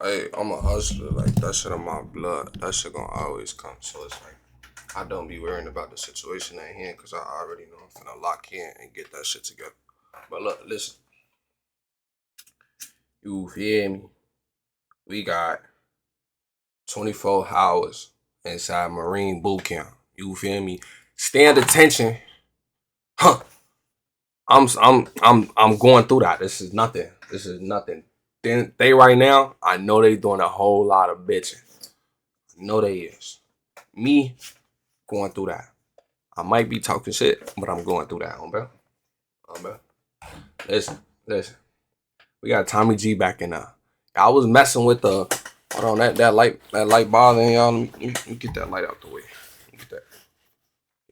Hey, I'm a hustler. Like, that shit in my blood. That shit gonna always come. So it's like, I don't be worrying about the situation at hand because I already know I'm finna lock in and get that shit together. But look, listen. You feel me? We got 24 hours inside Marine boot camp. You feel me? Stand attention. Huh. I'm going through that. This is nothing. This is nothing. Then they right now, I know they doing a whole lot of bitching. I know they is. Me going through that. I might be talking shit, but I'm going through that, bro. Bro. Listen. We got Tommy G back in there. I was messing with the hold on that light bothering y'all. Let me get that light out the way. Get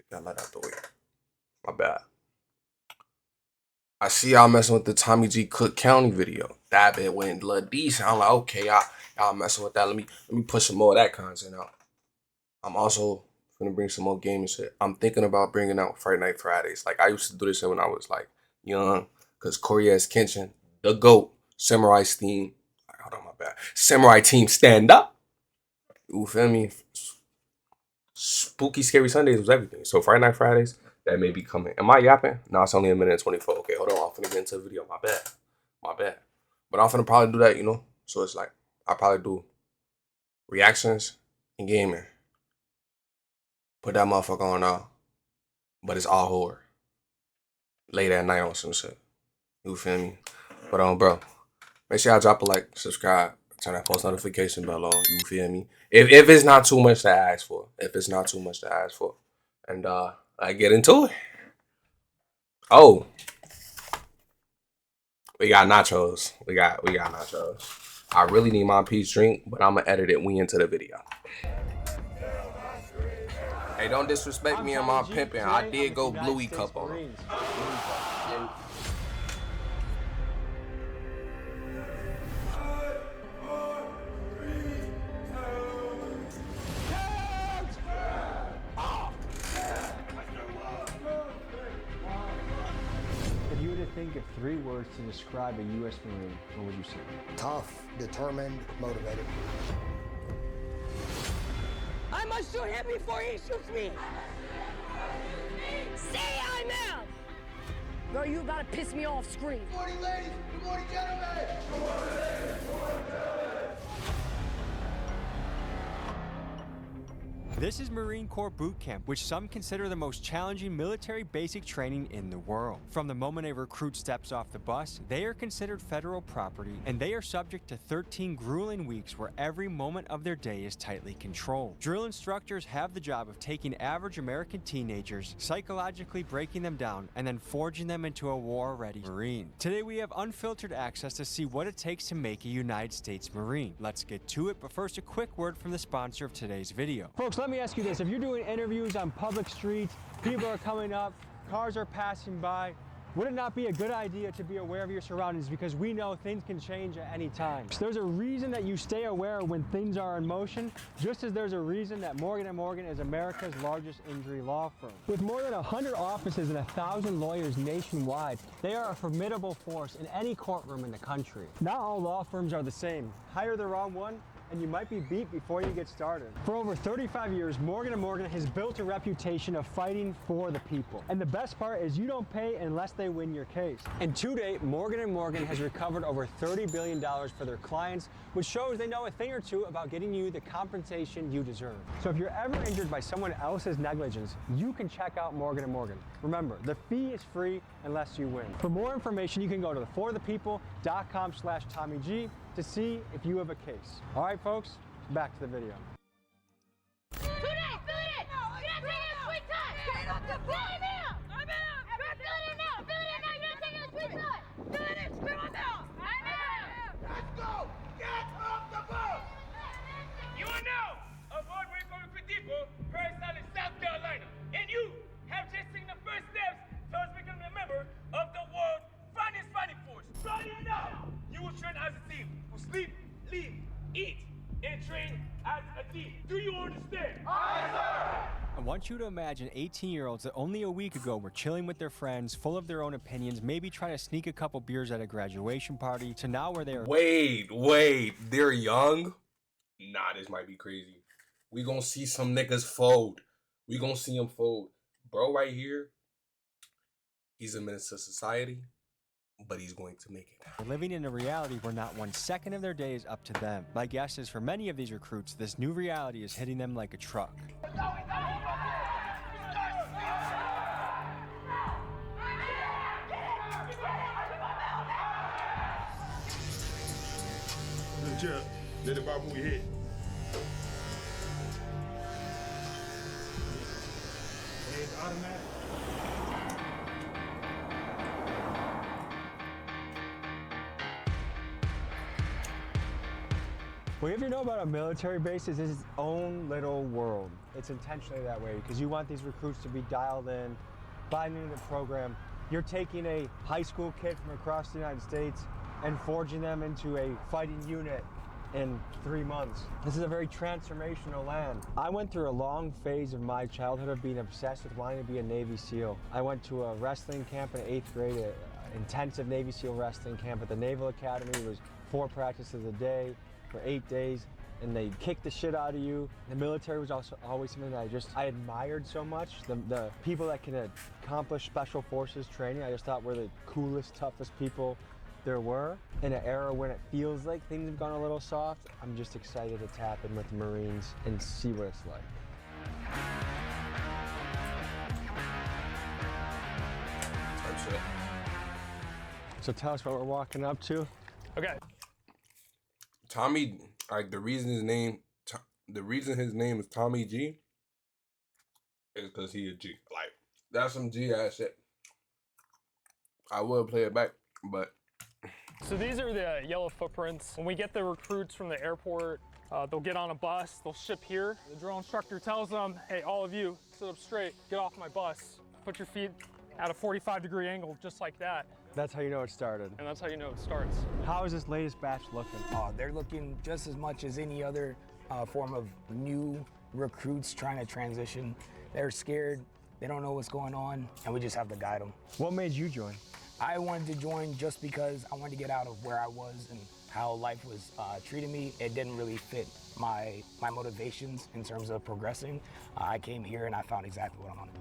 that light out the way. My bad. I see y'all messing with the Tommy G Cook County video. That bit went blood decent. I'm like, okay, y'all messing with that. Let me push some more of that content out. I'm also gonna bring some more gaming shit. I'm thinking about bringing out Friday Night Fridays. Like I used to do this when I was like young, cause Corey S. Kenshin, the GOAT, Samurai Team. Hold on, my bad. Samurai Team stand up. You feel me? Spooky Scary Sundays was everything. So Friday Night Fridays, that may be coming. Am I yapping? No, it's only a minute and 24. Okay, hold on. I'm finna get into the video. My bad. But I'm finna probably do that, you know? So it's like, I'll probably do reactions and gaming. Put that motherfucker on now. But it's all horror. Late at night on some shit. You feel me? But bro, make sure y'all drop a like, subscribe, turn that post notification bell on. You feel me? If it's not too much to ask for. And I get into it. Oh. We got nachos. We got nachos. I really need my peach drink, but I'm gonna edit it. We into the video. Hey, don't disrespect me and my pimping. I did go Bluey Cup on him. If you were to think of 3 words to describe a U.S. Marine, what would you say? Tough, determined, motivated. I must shoot him before he shoots me! Say I'm out! Bro, you about to piss me off, scream. Good morning, ladies. Good morning, gentlemen. Good morning, ladies. Good morning, gentlemen. This is Marine Corps Boot Camp, which some consider the most challenging military basic training in the world. From the moment a recruit steps off the bus, they are considered federal property, and they are subject to 13 grueling weeks where every moment of their day is tightly controlled. Drill instructors have the job of taking average American teenagers, psychologically breaking them down, and then forging them into a war-ready Marine. Today we have unfiltered access to see what it takes to make a United States Marine. Let's get to it, but first a quick word from the sponsor of today's video. Folks, let me ask you this. If you're doing interviews on public streets, people are coming up, cars are passing by, would it not be a good idea to be aware of your surroundings? Because we know things can change at any time. So there's a reason that you stay aware when things are in motion, just as there's a reason that Morgan & Morgan is America's largest injury law firm. With more than 100 offices and 1,000 lawyers nationwide, they are a formidable force in any courtroom in the country. Not all law firms are the same. Hire the wrong one, and you might be beat before you get started. For over 35 years, Morgan & Morgan has built a reputation of fighting for the people. And the best part is you don't pay unless they win your case. And to date, Morgan & Morgan has recovered over $30 billion for their clients, which shows they know a thing or two about getting you the compensation you deserve. So if you're ever injured by someone else's negligence, you can check out Morgan & Morgan. Remember, the fee is free unless you win. For more information, you can go to forthepeople.com/TommyG to see if you have a case. All right, folks, back to the video. Let's go! Get off the boat! You are now aboard Marine Corps Personnel in South Carolina, and you have just seen the first steps towards becoming a member of the world's finest fighting force. Starting now, you will train as a team. Will sleep, live, eat, and train as a team. Do you understand? Aye, sir! I want you to imagine 18-year-olds that only a week ago were chilling with their friends, full of their own opinions, maybe trying to sneak a couple beers at a graduation party, to now where they are. Wait, they're young? Nah, this might be crazy. We gonna see some niggas fold. We gonna see them fold. Bro right here, he's a menace to society, but he's going to make it. Living in a reality where not 1 second of their day is up to them. My guess is for many of these recruits, this new reality is hitting them like a truck. Let the ball move your head. It's automatic. Well, if you know about a military base, it's its own little world. It's intentionally that way because you want these recruits to be dialed in, buying into the program. You're taking a high school kid from across the United States and forging them into a fighting unit in 3 months. This is a very transformational land. I went through a long phase of my childhood of being obsessed with wanting to be a Navy SEAL. I went to a wrestling camp in 8th grade, an intensive Navy SEAL wrestling camp at the Naval Academy. It was 4 practices a day for 8 days, and they kicked the shit out of you. The military was also always something that I admired so much. The people that can accomplish special forces training, I just thought were the coolest, toughest people there were. In an era when it feels like things have gone a little soft, I'm just excited to tap in with the Marines and see what it's like. So tell us what we're walking up to. Okay. Tommy, like the reason his name is Tommy G is because he a G. Like, that's some G ass shit. I will play it back, but. So these are the yellow footprints. When we get the recruits from the airport, they'll get on a bus, they'll ship here. The drill instructor tells them, hey, all of you, sit up straight, get off my bus. Put your feet at a 45-degree angle, just like that. That's how you know it started. And that's how you know it starts. How is this latest batch looking? They're looking just as much as any other form of new recruits trying to transition. They're scared, they don't know what's going on, and we just have to guide them. What made you join? I wanted to join just because I wanted to get out of where I was and how life was treating me. It didn't really fit my motivations in terms of progressing. I came here and I found exactly what I wanted.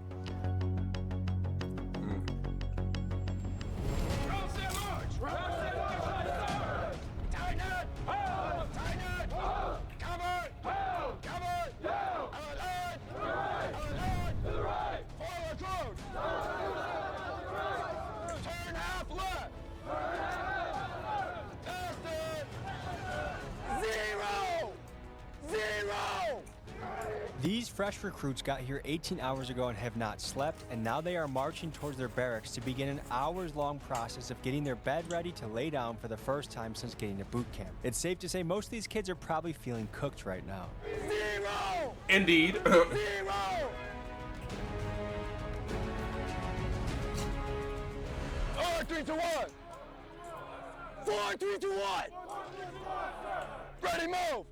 These fresh recruits got here 18 hours ago and have not slept, and now they are marching towards their barracks to begin an hours-long process of getting their bed ready to lay down for the first time since getting to boot camp. It's safe to say most of these kids are probably feeling cooked right now. Zero! Indeed. Zero! 4, 3, 2, 1! 4, 3, 2, 1! Ready, move!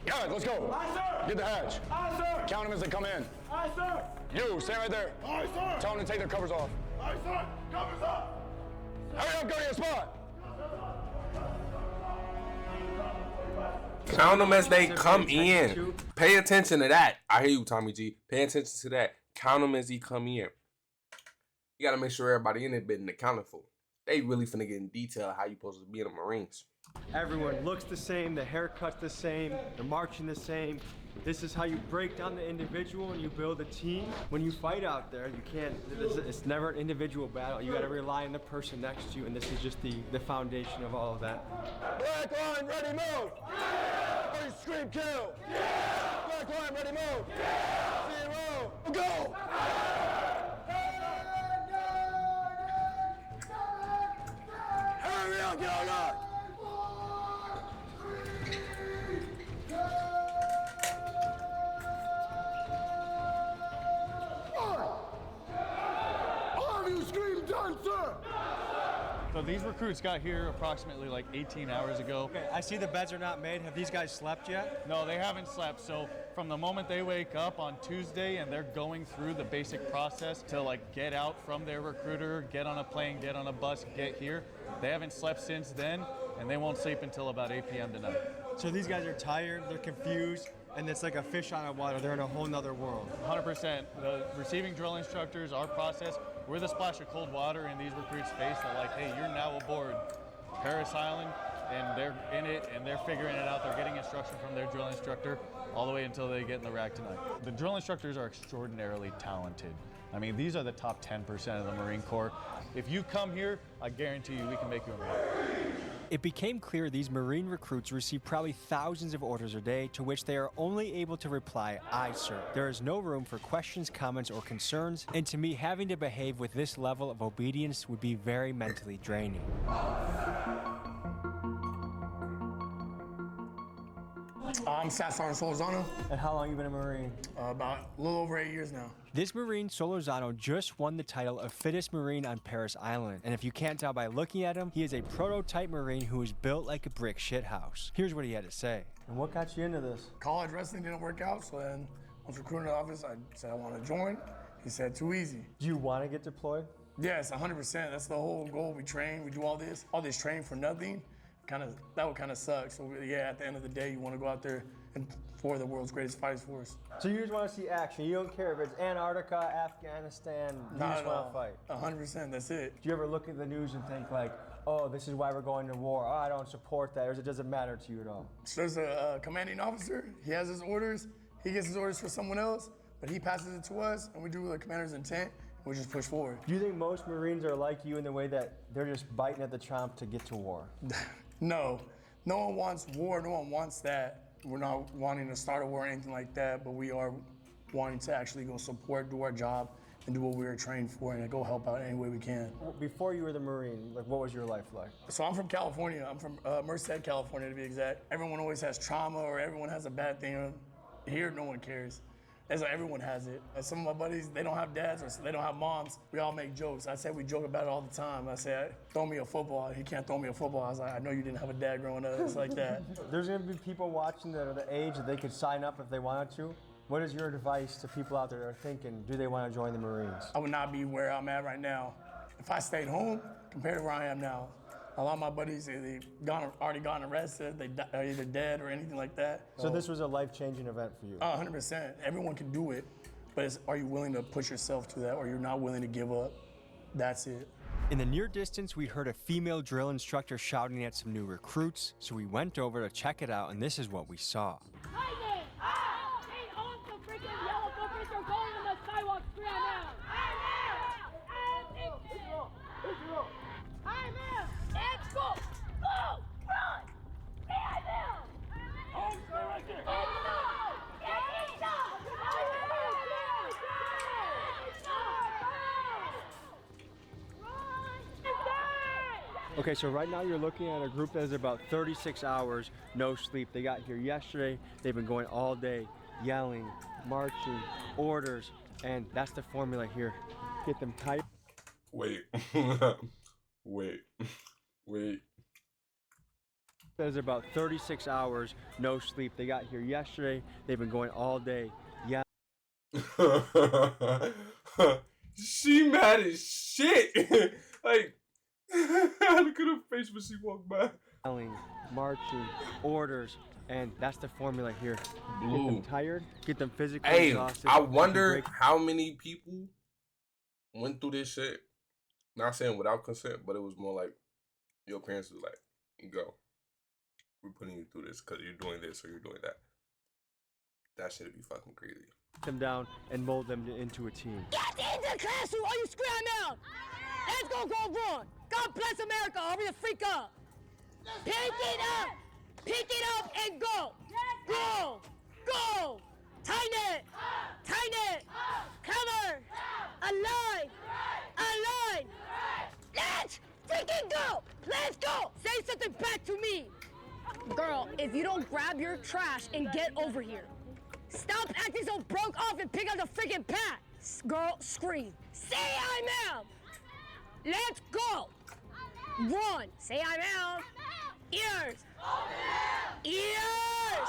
Guys, let's go. Aye, sir. Get the hatch. Aye, sir. Count them as they come in. Aye, sir. You, stand right there. Aye, sir. Tell them to take their covers off. Aye, sir. Covers up. Hurry up, go to your spot. Count them as they come in. Pay attention to that. I hear you, Tommy G. Pay attention to that. Count them as he come in. You gotta make sure everybody in there been accounted for. They really finna get in detail how you supposed to be in the Marines. Everyone looks the same, the haircut's the same, they're marching the same. This is how you break down the individual and you build a team. When you fight out there, you can't, it's never an individual battle. You gotta rely on the person next to you, and this is just the foundation of all of that. Black line, ready, move. Yeah. Everybody scream, kill. Yeah. Black line, ready, move. Yeah. 0, go. Hurry up, get on up. All of you scream done, sir. So these recruits got here approximately like 18 hours ago. Okay, I see the beds are not made. Have these guys slept yet? No, they haven't slept. So from the moment they wake up on Tuesday and they're going through the basic process to like get out from their recruiter, get on a plane, get on a bus, get here, they haven't slept since then, and they won't sleep until about 8 p.m. tonight. So these guys are tired, they're confused, and it's like a fish on a water. They're in a whole nother world. 100%. The receiving drill instructors, our process, we're the splash of cold water in these recruits' face that like, hey, you're now aboard Paris Island, and they're in it, and they're figuring it out. They're getting instruction from their drill instructor all the way until they get in the rack tonight. The drill instructors are extraordinarily talented. I mean, these are the top 10% of the Marine Corps. If you come here, I guarantee you we can make you a Marine. It became clear these Marine recruits receive probably thousands of orders a day, to which they are only able to reply, "Aye, sir." There is no room for questions, comments, or concerns, and to me, having to behave with this level of obedience would be very mentally draining. I'm Staff Sergeant Solozano. And how long you been a Marine? About a little over 8 years now. This Marine, Solozano, just won the title of fittest Marine on Paris Island. And if you can't tell by looking at him, he is a prototype Marine who is built like a brick shithouse. Here's what he had to say. And what got you into this? College wrestling didn't work out, so then I was recruited in the office. I said I want to join. He said, too easy. Do you want to get deployed? Yes, 100%. That's the whole goal. We train, we do all this training for nothing. That would kind of suck. So yeah, at the end of the day, you want to go out there and for the world's greatest fighters force. So you just want to see action. You don't care if it's Antarctica, Afghanistan. You just want to fight. 100%. That's it. Do you ever look at the news and think like, oh, this is why we're going to war? Oh, I don't support that. Or it doesn't matter to you at all? So there's a commanding officer. He has his orders. He gets his orders for someone else, but he passes it to us, and we do the commander's intent. We just push forward. Do you think most Marines are like you in the way that they're just biting at the chomp to get to war? No. No one wants war. No one wants that. We're not wanting to start a war or anything like that, but we are wanting to actually go support, do our job, and do what we were trained for, and go help out any way we can. Before you were the Marine, like, what was your life like? So I'm from California. I'm from Merced, California, to be exact. Everyone always has trauma or everyone has a bad thing. Here, no one cares. It's like everyone has it. And some of my buddies, they don't have dads or they don't have moms. We all make jokes. I said we joke about it all the time. I said, throw me a football. He can't throw me a football. I was like, I know you didn't have a dad growing up. It's like that. There's gonna be people watching that are the age that they could sign up if they wanted to. What is your advice to people out there that are thinking, do they want to join the Marines? I would not be where I'm at right now if I stayed home compared to where I am now. A lot of my buddies, they've already gotten arrested, they are either dead or anything like that. So this was a life-changing event for you? 100%. Everyone can do it, but are you willing to push yourself to that, or you're not willing to give up? That's it. In the near distance, we heard a female drill instructor shouting at some new recruits, so we went over to check it out, and this is what we saw. Okay, so right now you're looking at a group that is about 36 hours, no sleep. They got here yesterday. They've been going all day, yelling, marching, orders, and that's the formula here. Get them tight. Wait. Wait. That is about 36 hours, no sleep. They got here yesterday. They've been going all day, yelling. She mad as shit. Like, look at her face when she walked by. Yelling, marching, orders, and that's the formula here. Blue. Get them tired, get them physically Hey, exhausted. I wonder how many people went through this shit. Not saying without consent, but it was more like your parents was like, go. We're putting you through this because you're doing this or you're doing that. That shit'd be fucking crazy. Them down and mold them into a team. Get into the classroom or you scram out! Let's go, boy! God bless America, hurry the freak up! Pick it up and go! Go! Tighten it! Cover! Align! Let's freaking go! Let's go! Say something back to me! Girl, if you don't grab your trash and get over here. Stop acting so broke off and pick up the freaking pad! Girl, scream. Say I'm out! Let's go! Run. Say I'm out. Ears. Ears.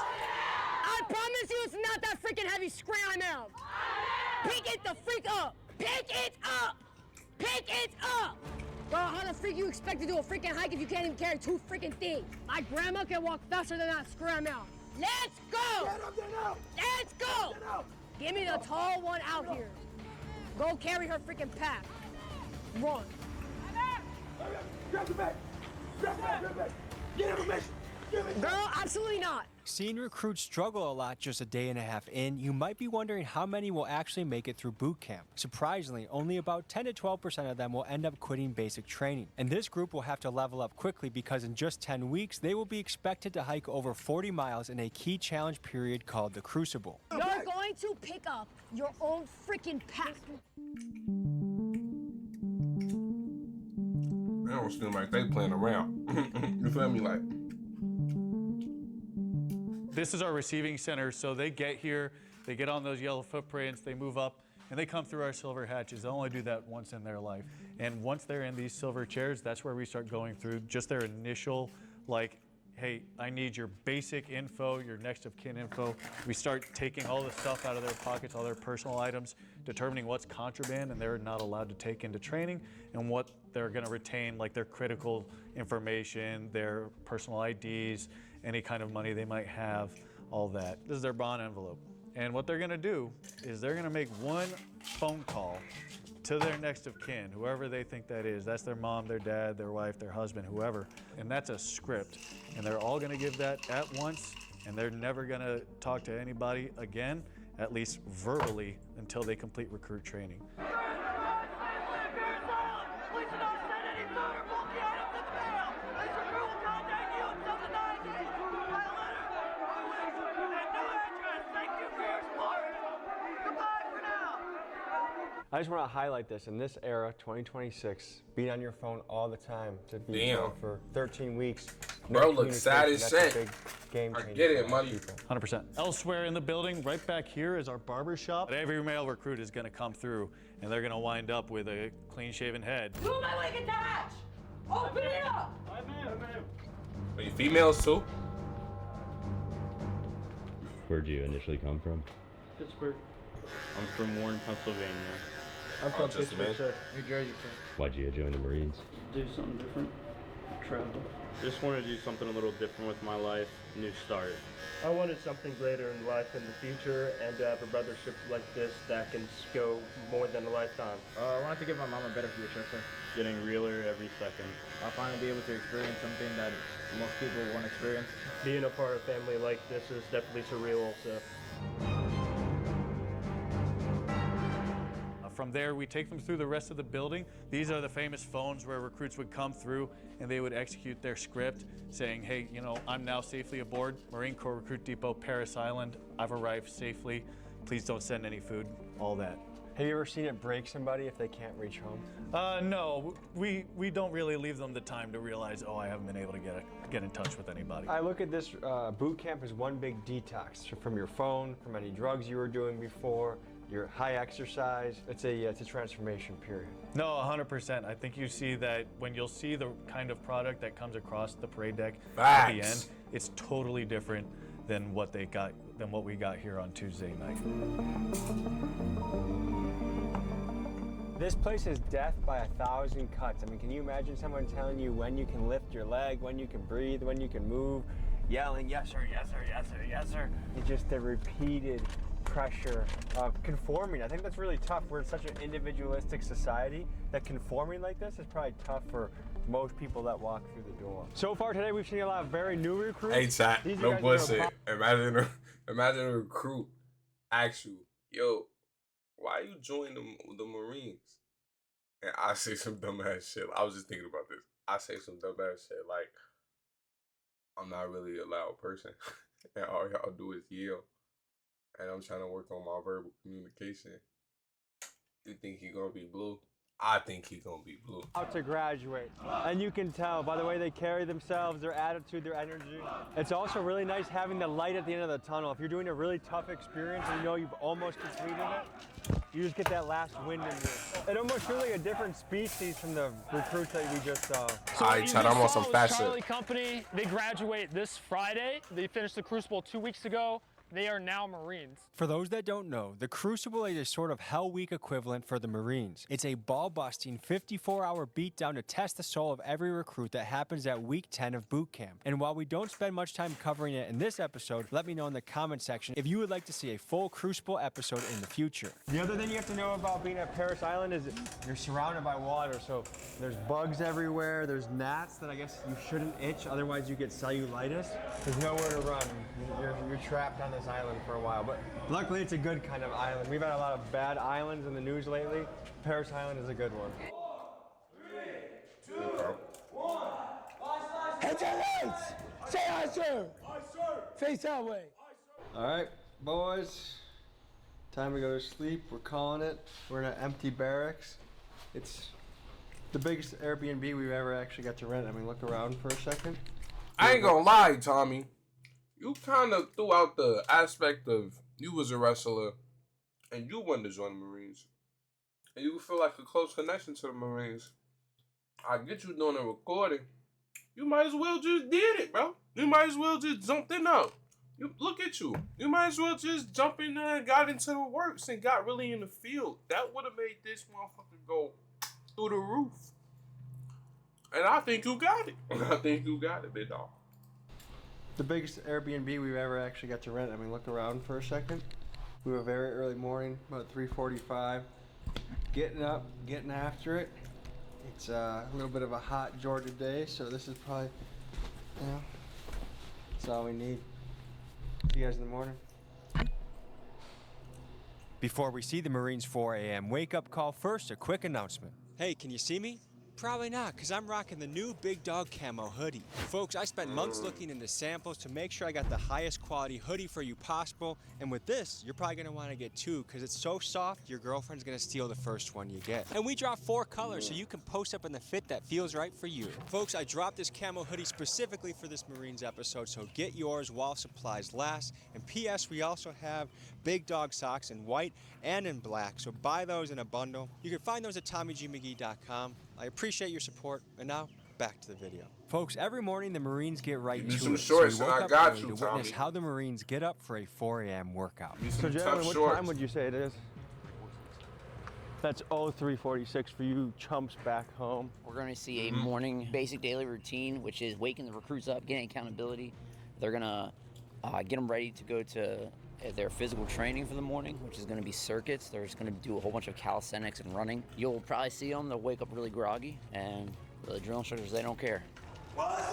I promise you it's not that freaking heavy. Scream I'm out. Pick it the freak up. Pick it up. Pick it up. Bro, how the freak you expect to do a freaking hike if you can't even carry 2 freaking things? My grandma can walk faster than that. Screw I'm out. Let's go. Get up there now. Let's go. Get out. Give me the tall one out here. Go carry her freaking pack. Run. Grab the bag. Grab the bag. Grab the bag. Get information. Give me. Girl, absolutely not. Seeing recruits struggle a lot just a day and a half in, you might be wondering how many will actually make it through boot camp. Surprisingly, only about 10 to 12% of them will end up quitting basic training. And this group will have to level up quickly because in just 10 weeks, they will be expected to hike over 40 miles in a key challenge period called the Crucible. You're going to pick up your own freaking pack. It don't seem like they playing around. You feel me? Like, This is our receiving center, so they get here, they get on those yellow footprints, they move up, and they come through our silver hatches. They'll only do that once in their life. And once they're in these silver chairs, that's where we start going through just their initial, like, hey, I need your basic info, your next of kin info. We start taking all the stuff out of their pockets, all their personal items, determining what's contraband and they're not allowed to take into training, and what they're gonna retain, like their critical information, their personal IDs, any kind of money they might have, all that. This is their bond envelope. And what they're gonna do is they're gonna make one phone call to their next of kin, whoever they think that is. That's their mom, their dad, their wife, their husband, whoever. And that's a script. And they're all gonna give that at once, and they're never gonna talk to anybody again, at least verbally, until they complete recruit training. I just want to highlight this. In this era, 2026, being on your phone all the time to be Damn. for 13 weeks. Bro looks sad as that's a shit. big game I changer get for it, a lot of money. people. 100%. Elsewhere in the building, right back here, is our barber shop. Every male recruit is gonna come through, and they're gonna wind up with a clean-shaven head. Do my leg attach. Open it up. Are you females too? Where'd you initially come from? Pittsburgh. I'm from Warren, Pennsylvania. I'm from just a man. Pittsburgh, New Jersey. Why'd you join the Marines? Do something different. Travel. Just want to do something a little different with my life. New start. I wanted something greater in life in the future, and to have a brothership like this that can go more than a lifetime. I wanted to give my mom a better future, so Getting realer every second. I'll finally be able to experience something that most people won't experience. Being a part of a family like this is definitely surreal also. From there, we take them through the rest of the building. These are the famous phones where recruits would come through and they would execute their script saying, hey, you know, I'm now safely aboard Marine Corps Recruit Depot, Paris Island. I've arrived safely. Please don't send any food, all that. Have you ever seen it break somebody if they can't reach home? No, we don't really leave them the time to realize, oh, I haven't been able to get in touch with anybody. I look at this boot camp as one big detox from your phone, from any drugs you were doing before, your high exercise. It's a transformation period. No, 100%. I think you see that when you'll see the kind of product that comes across the parade deck at the end, it's totally different than what we got here on Tuesday night. This place is death by 1,000 cuts. I mean, can you imagine someone telling you when you can lift your leg, when you can breathe, when you can move, yelling, yes sir, yes sir, yes sir, yes sir. It's just the repeated pressure of conforming. I think that's really tough. We're in such an individualistic society that conforming like this is probably tough for most people that walk through the door. So far today, we've seen a lot of very new recruits. Hey, chat, These no guys bullshit. Imagine a recruit asks you, yo, why you join the Marines? And I say some dumbass shit. I was just thinking about this. I say some dumbass shit like, I'm not really a loud person. And all y'all do is yell. And I'm trying to work on my verbal communication. You think he gonna be blue? I think he gonna be blue. Out to graduate, and you can tell by the way they carry themselves, their attitude, their energy. It's also really nice having the light at the end of the tunnel. If you're doing a really tough experience and you know you've almost completed it, you just get that last wind in you. It almost feels like a different species from the recruits that we just saw. So All right, Chad, I'm on some fat shit. Charlie Company, they graduate this Friday. They finished the Crucible 2 weeks ago. They are now Marines. For those that don't know, the Crucible is a sort of Hell Week equivalent for the Marines. It's a ball-busting 54-hour beatdown to test the soul of every recruit that happens at week 10 of boot camp. And while we don't spend much time covering it in this episode, let me know in the comment section if you would like to see a full Crucible episode in the future. The other thing you have to know about being at Parris Island is you're surrounded by water, so there's bugs everywhere, there's gnats that I guess you shouldn't itch, otherwise you get cellulitis. There's nowhere to run. You're trapped on this island for a while, but luckily it's a good kind of island. We've had a lot of bad islands in the news lately. Parris Island is a good one. 4, 3, 2, 1. Heads and lights. Say aye, sir. Aye, sir. Face that way. All right, boys, time to go to sleep. We're calling it. We're in an empty barracks. It's the biggest Airbnb we've ever actually got to rent. I mean, look around for a second. I ain't gonna lie, Tommy. You kind of threw out the aspect of you was a wrestler and you wanted to join the Marines. And you feel like a close connection to the Marines. I get you doing a recording. You might as well just did it, bro. You might as well just jumped in out. You look at you. You might as well just jump in there and got into the works and got really in the field. That would have made this motherfucker go through the roof. And I think you got it. I think you got it, big dog. The biggest Airbnb we've ever actually got to rent. I mean, look around for a second. We were a very early morning, about 3:45. Getting up, getting after it. It's a little bit of a hot Georgia day, so this is probably, you know, that's all we need. See you guys in the morning. Before we see the Marines' 4 a.m. wake-up call, first a quick announcement. Hey, can you see me? Probably not, because I'm rocking the new Big Dog Camo hoodie. Folks, I spent months looking into samples to make sure I got the highest quality hoodie for you possible. And with this, you're probably going to want to get 2, because it's so soft, your girlfriend's going to steal the first one you get. And we drop 4 colors, so you can post up in the fit that feels right for you. Folks, I dropped this camo hoodie specifically for this Marines episode, so get yours while supplies last. And P.S., we also have Big Dog socks in white and in black, so buy those in a bundle. You can find those at TommyGMcGee.com. I appreciate your support, and now back to the video. Folks, every morning the Marines get right to it. Some shorts, so we and woke I up got early you, to Tommy. witness how the Marines get up for a 4 a.m. workout. So, gentlemen, what time would you say it is? That's 03:46 for you chumps back home. We're going to see a morning basic daily routine, which is waking the recruits up, getting accountability. They're going to get them ready to go to their physical training for the morning, which is going to be circuits. They're just going to do a whole bunch of calisthenics and running. You'll probably see them. They'll wake up really groggy, and the drill instructors, they don't care. Lights!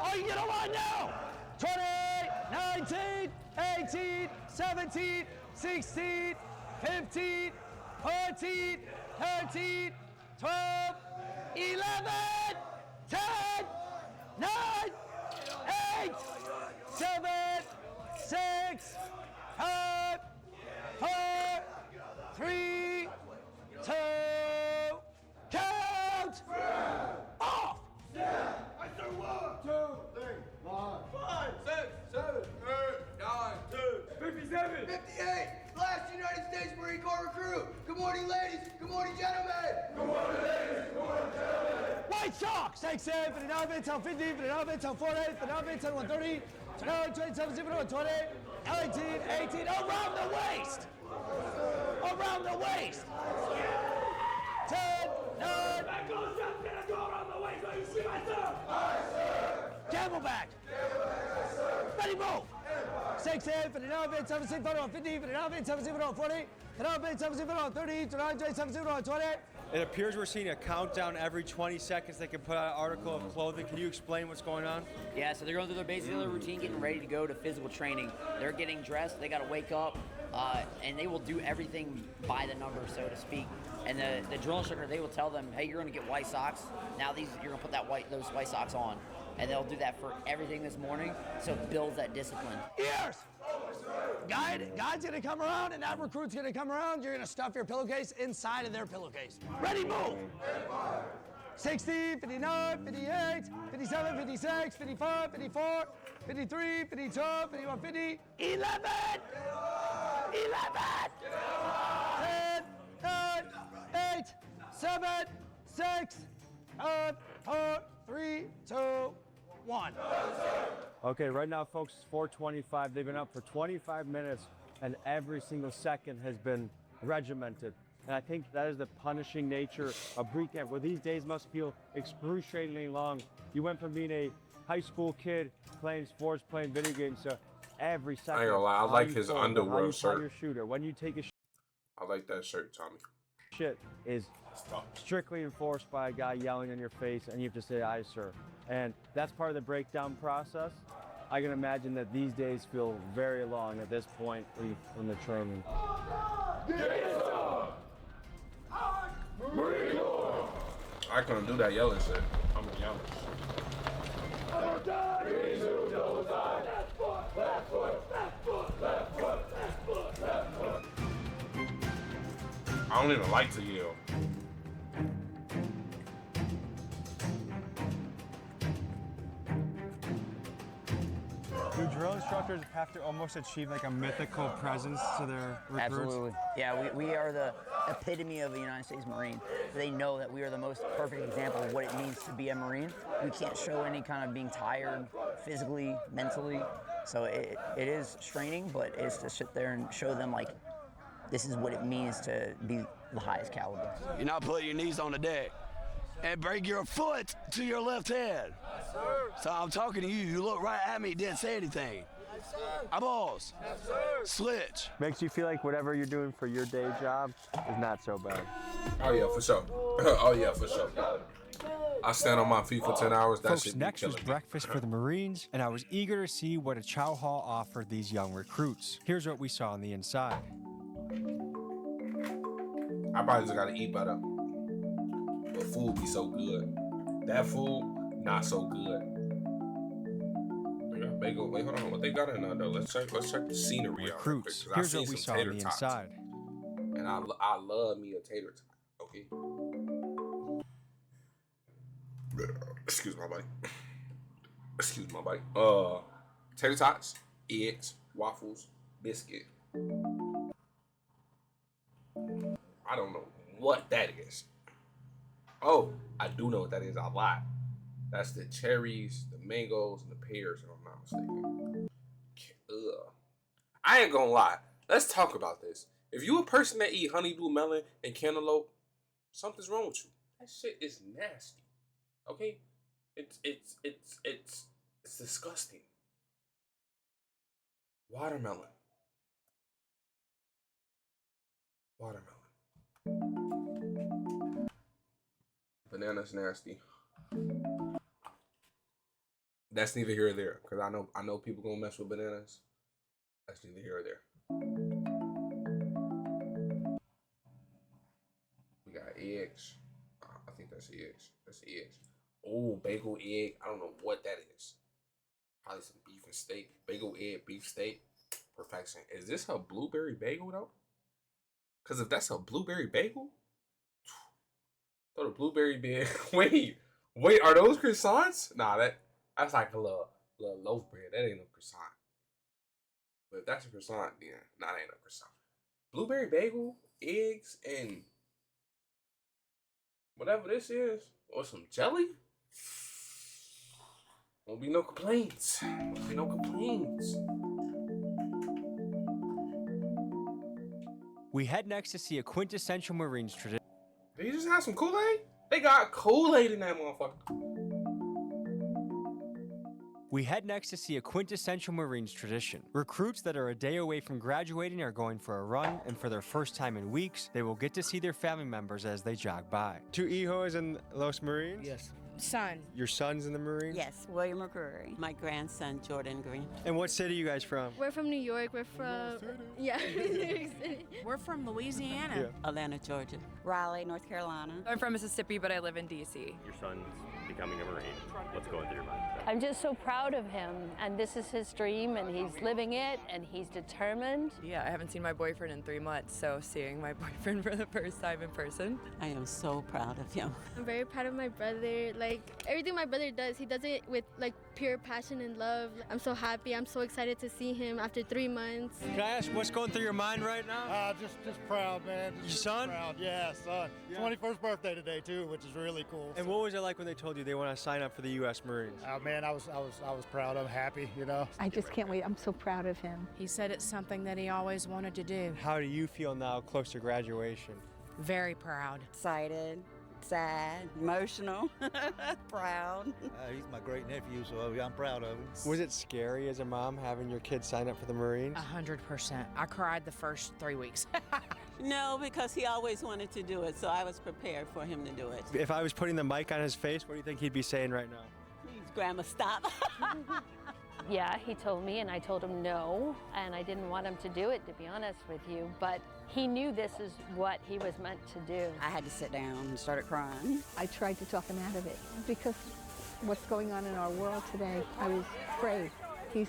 Are you gonna line now? 20, 19, 18, 17, 16, 15, 14, 13, 12, 11, 10, 9, 8, 7, 6, 5, 4, 3, 2, count! Off! I said 1, 2, 3, 4, 5, 6, 7, 8, 9, 10, 57, 58. Last United States Marine Corps recruit. Good morning, ladies. Good morning, gentlemen. Good morning, ladies. Good morning, gentlemen. White Sox, 6-7, for the 9 10 50, for the 9 10 40, for the 9 10 130, 27 0 20, 19, 18, around the waist! Around the waist! 10, 9, Back goes up, gonna go around the waist. Are you see myself? Aye, sir. Camelback! Ready, move! 6-8, for the 9 7 6 50, for the 9 7 0 40, the 9 7 0 30, to 9 7 0 20. It appears we're seeing a countdown every 20 seconds. They can put out an article of clothing. Can you explain what's going on? Yeah, so they're going through their basic daily routine, getting ready to go to physical training. They're getting dressed. They got to wake up, and they will do everything by the number, so to speak. And the drill instructor, they will tell them, hey, you're going to get white socks. Now you're going to put those white socks on. And they'll do that for everything this morning, so it builds that discipline. Ears! Guide's gonna come around, and that recruit's gonna come around. You're gonna stuff your pillowcase inside of their pillowcase. Ready, move! 60, 59, 58, 57, 56, 55, 54, 53, 52, 51, 50, 11! 10, 9, 8, 7, 6, 5, 4, 3, 2, 1. Okay, right now, folks, it's 4:25. They've been up for 25 minutes, and every single second has been regimented. And I think that is the punishing nature of boot camp, where these days must feel excruciatingly long. You went from being a high school kid playing sports, playing video games, to every second. I ain't gonna lie, I how like you his fold, how underworld you tie shirt. your shooter, when you take a I like that shirt, Tommy. shit is strictly enforced by a guy yelling in your face, and you have to say, "Aye, sir." And that's part of the breakdown process. I can imagine that these days feel very long at this point in the training. I couldn't do that yelling shit. I'm yelling. I don't even like to yell. Do drill instructors have to almost achieve like a mythical presence to their recruits? Absolutely. Yeah, we are the epitome of a United States Marine. They know that we are the most perfect example of what it means to be a Marine. We can't show any kind of being tired physically, mentally. So it is straining, but it's to sit there and show them like this is what it means to be the highest caliber. You're not putting your knees on the deck and bring your foot to your left hand. Yes, sir. So I'm talking to you. You look right at me, didn't say anything. Yes, sir. Eyeballs. Yes, sir. Switch. Makes you feel like whatever you're doing for your day job is not so bad. Oh yeah, for sure. Oh yeah, for sure. I stand on my feet for 10 hours. That Folks, shit be next was killing me. breakfast for the Marines, and I was eager to see what a chow hall offered these young recruits. Here's what we saw on the inside. I probably just gotta eat better. The food be so good. That food, not so good. They got bagel. Wait, hold on. What they got in there though? Let's check the scenery out real quick, Recruits. 'cause I Here's seen what we some saw on tater the tots. inside. And I love me a tater tot. Okay. Excuse my buddy. Excuse my buddy. Tater tots, eggs, waffles, biscuit. I don't know what that is. Oh, I do know what that is a lot. That's the cherries, the mangoes, and the pears, if I'm not mistaken. Ugh. I ain't gonna lie. Let's talk about this. If you a person that eat honeydew melon and cantaloupe, something's wrong with you. That shit is nasty. Okay? It's disgusting. Watermelon. Banana's nasty. That's neither here or there, because I know people gonna mess with bananas. That's neither here or there. We got eggs. I think that's eggs. That's eggs. Oh, bagel egg. I don't know what that is. Probably some beef and steak. Bagel egg, beef steak. Perfection. Is this a blueberry bagel though? Because if that's a blueberry bagel, throw the blueberry bag. Wait, are those croissants? Nah, that's like a little loaf bread. That ain't no croissant. But if that's a croissant, then nah, that ain't no croissant. Blueberry bagel, eggs, and whatever this is, or some jelly. Won't be no complaints. Won't be no complaints. We head next to see a quintessential Marines tradition. Did you just have some Kool-Aid? They got Kool-Aid in that motherfucker. We head next to see a quintessential Marines tradition. Recruits that are a day away from graduating are going for a run, and for their first time in weeks, they will get to see their family members as they jog by. Two hijos in Los Marines? Yes. Son. Your son's in the Marines? Yes, William McCreary. My grandson, Jordan Green. And what city are you guys from? We're from New York. We're from yeah, New York City. We're from Louisiana. Yeah. Atlanta, Georgia. Raleigh, North Carolina. I'm from Mississippi, but I live in D.C. Your son's becoming a Marine? What's going through your mind? I'm just so proud of him, and this is his dream, and he's living it, and he's determined. Yeah, I haven't seen my boyfriend in 3 months, so seeing my boyfriend for the first time in person. I am so proud of him. I'm very proud of my brother. Like, everything my brother does, he does it with, like, pure passion and love. I'm so happy. I'm so excited to see him after 3 months. Can I ask what's going through your mind right now? Just proud, man. Your son? Proud. Yeah, son. Yeah. 21st birthday today, too, which is really cool. And what was it like when they told you they want to sign up for the U.S. Marines? Oh, man, I was proud. I'm happy, you know. I just can't wait. I'm so proud of him. He said it's something that he always wanted to do. How do you feel now close to graduation? Very proud. Excited, sad, emotional, proud. He's my great nephew, so I'm proud of him. Was it scary as a mom having your kid sign up for the Marines? 100%. I cried the first 3 weeks. No, because he always wanted to do it, so I was prepared for him to do it. If I was putting the mic on his face, what do you think he'd be saying right now? Please, Grandma, stop. Yeah, he told me, and I told him no, and I didn't want him to do it, to be honest with you, but he knew this is what he was meant to do. I had to sit down and started crying. I tried to talk him out of it because what's going on in our world today, I was afraid. He's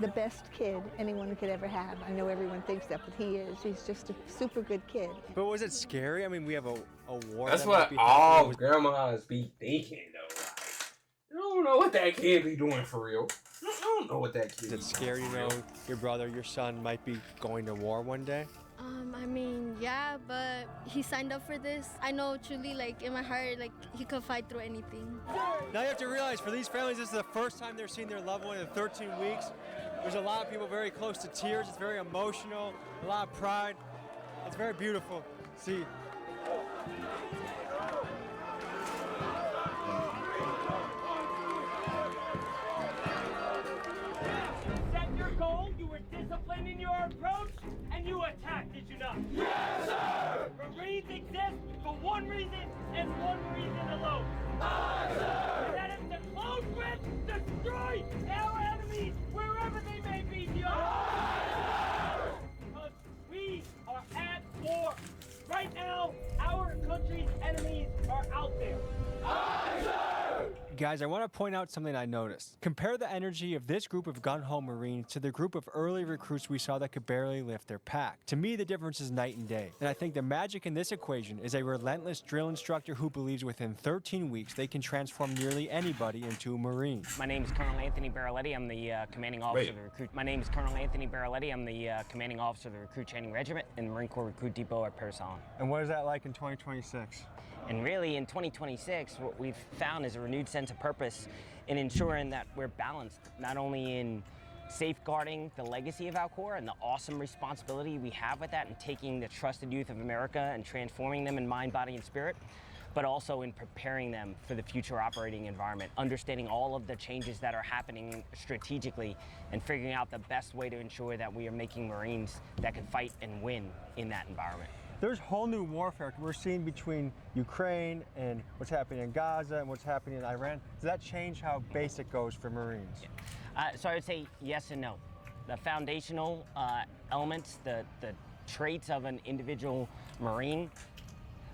the best kid anyone could ever have. I know everyone thinks that, but he is. He's just a super good kid. But was it scary? I mean, we have a war. That's what all grandmas be thinking, though. Like, you don't know what that kid be doing for real. I don't know what that kid. Is it scary to know your brother, your son might be going to war one day? I mean, yeah, but he signed up for this. I know truly, like, in my heart, like, he could fight through anything. Now you have to realize, for these families, this is the first time they're seeing their loved one in 13 weeks. There's a lot of people very close to tears. It's very emotional, a lot of pride. It's very beautiful. See. Set your goal, you were disciplined in your approach, and you attacked, did you not? Yes, sir! Marines exist for one reason and one reason alone. Aye, sir! And that is to close with, destroy our enemies wherever they may be, do you understand? Because we are at war. Right now, our country's enemies are out there. Aye, sir! Guys, I want to point out something I noticed. Compare the energy of this group of gun-ho Marines to the group of early recruits we saw that could barely lift their pack. To me, the difference is night and day. And I think the magic in this equation is a relentless drill instructor who believes within 13 weeks they can transform nearly anybody into a Marine. My name is Colonel Anthony Baraletti. I'm the commanding officer of the recruit. My name is Colonel Anthony Baraletti. I'm the commanding officer of the Recruit Training Regiment in the Marine Corps Recruit Depot at Paris Island. And what is that like in 2026? And really, in 2026, what we've found is a renewed sense of purpose in ensuring that we're balanced, not only in safeguarding the legacy of our Corps and the awesome responsibility we have with that and taking the trusted youth of America and transforming them in mind, body, and spirit, but also in preparing them for the future operating environment, understanding all of the changes that are happening strategically and figuring out the best way to ensure that we are making Marines that can fight and win in that environment. There's whole new warfare we're seeing between Ukraine and what's happening in Gaza and what's happening in Iran. Does that change how basic goes for Marines? So I would say yes and no. The foundational elements, the traits of an individual Marine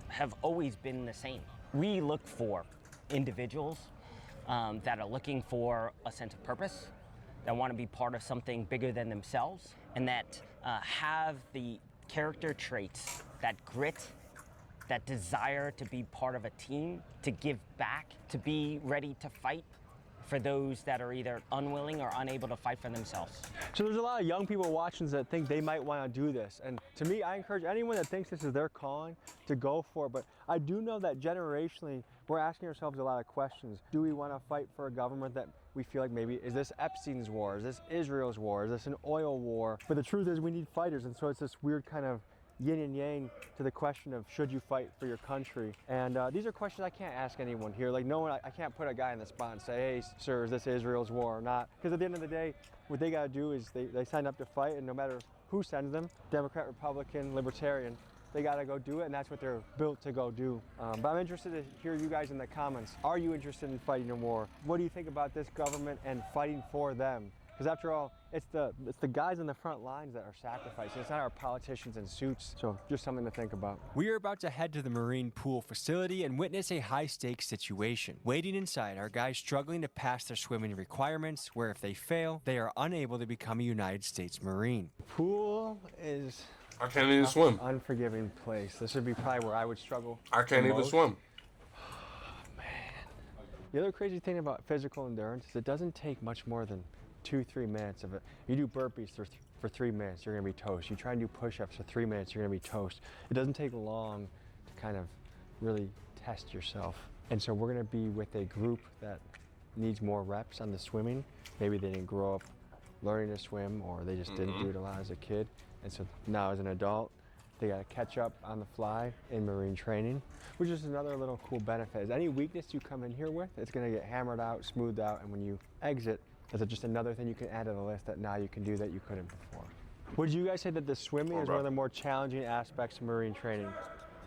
have always been the same. We look for individuals that are looking for a sense of purpose, that want to be part of something bigger than themselves, and that have the character traits, that grit, that desire to be part of a team, to give back, to be ready to fight for those that are either unwilling or unable to fight for themselves. So there's a lot of young people watching that think they might want to do this. And to me, I encourage anyone that thinks this is their calling to go for it. But I do know that generationally, we're asking ourselves a lot of questions. Do we want to fight for a government that we feel like maybe, is this Epstein's war? Is this Israel's war? Is this an oil war? But the truth is we need fighters. And so it's this weird kind of yin and yang to the question of should you fight for your country? And these are questions I can't ask anyone here. Like no one, I can't put a guy in the spot and say, hey, sir, is this Israel's war or not? Because at the end of the day, what they gotta do is they sign up to fight, and no matter who sends them, Democrat, Republican, Libertarian, they gotta go do it, and that's what they're built to go do. But I'm interested to hear you guys in the comments. Are you interested in fighting a war? What do you think about this government and fighting for them? Because after all, it's the guys in the front lines that are sacrificing. It's not our politicians in suits. So just something to think about. We are about to head to the Marine pool facility and witness a high-stakes situation. Waiting inside are guys struggling to pass their swimming requirements, where if they fail, they are unable to become a United States Marine. Pool is I can't even swim. Unforgiving place. This would be probably where I would struggle. I can't even swim. The other crazy thing about physical endurance is it doesn't take much more than 2-3 minutes of it. You do burpees for 3 minutes, you're gonna be toast. You try and do push-ups for 3 minutes, you're gonna be toast. It doesn't take long to kind of really test yourself. And so we're gonna be with a group that needs more reps on the swimming. Maybe they didn't grow up learning to swim, or they just didn't do it a lot as a kid. And so now as an adult, they gotta catch up on the fly in Marine training, which is another little cool benefit. Is any weakness you come in here with, it's gonna get hammered out, smoothed out, and when you exit, there's just another thing you can add to the list that now you can do that you couldn't before. Would you guys say that the swimming is one of the more challenging aspects of Marine training?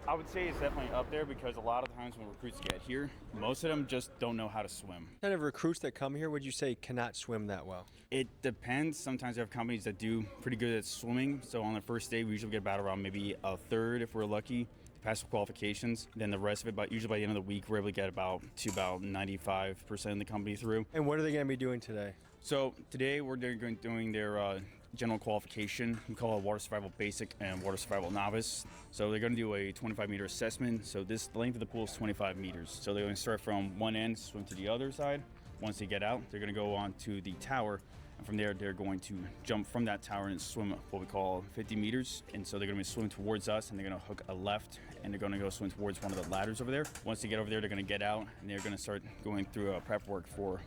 I would say it's definitely up there because a lot of times when recruits get here, most of them just don't know how to swim. What kind of recruits that come here would you say cannot swim that well? It depends. Sometimes you have companies that do pretty good at swimming. So on the first day, we usually get about around maybe a third if we're lucky to pass the qualifications. Then the rest of it, usually by the end of the week, we're able to get about 95% of the company through. And what are they going to be doing today? So today we're doing their general qualification. We call it Water Survival Basic and Water Survival Novice. So they're going to do a 25-meter assessment. So the length of the pool is 25 meters. So they're going to start from one end, swim to the other side. Once they get out, they're going to go on to the tower. And from there, they're going to jump from that tower and swim what we call 50 meters. And so they're going to be swimming towards us, and they're going to hook a left, and they're going to go swim towards one of the ladders over there. Once they get over there, they're going to get out, and they're going to start going through prep work for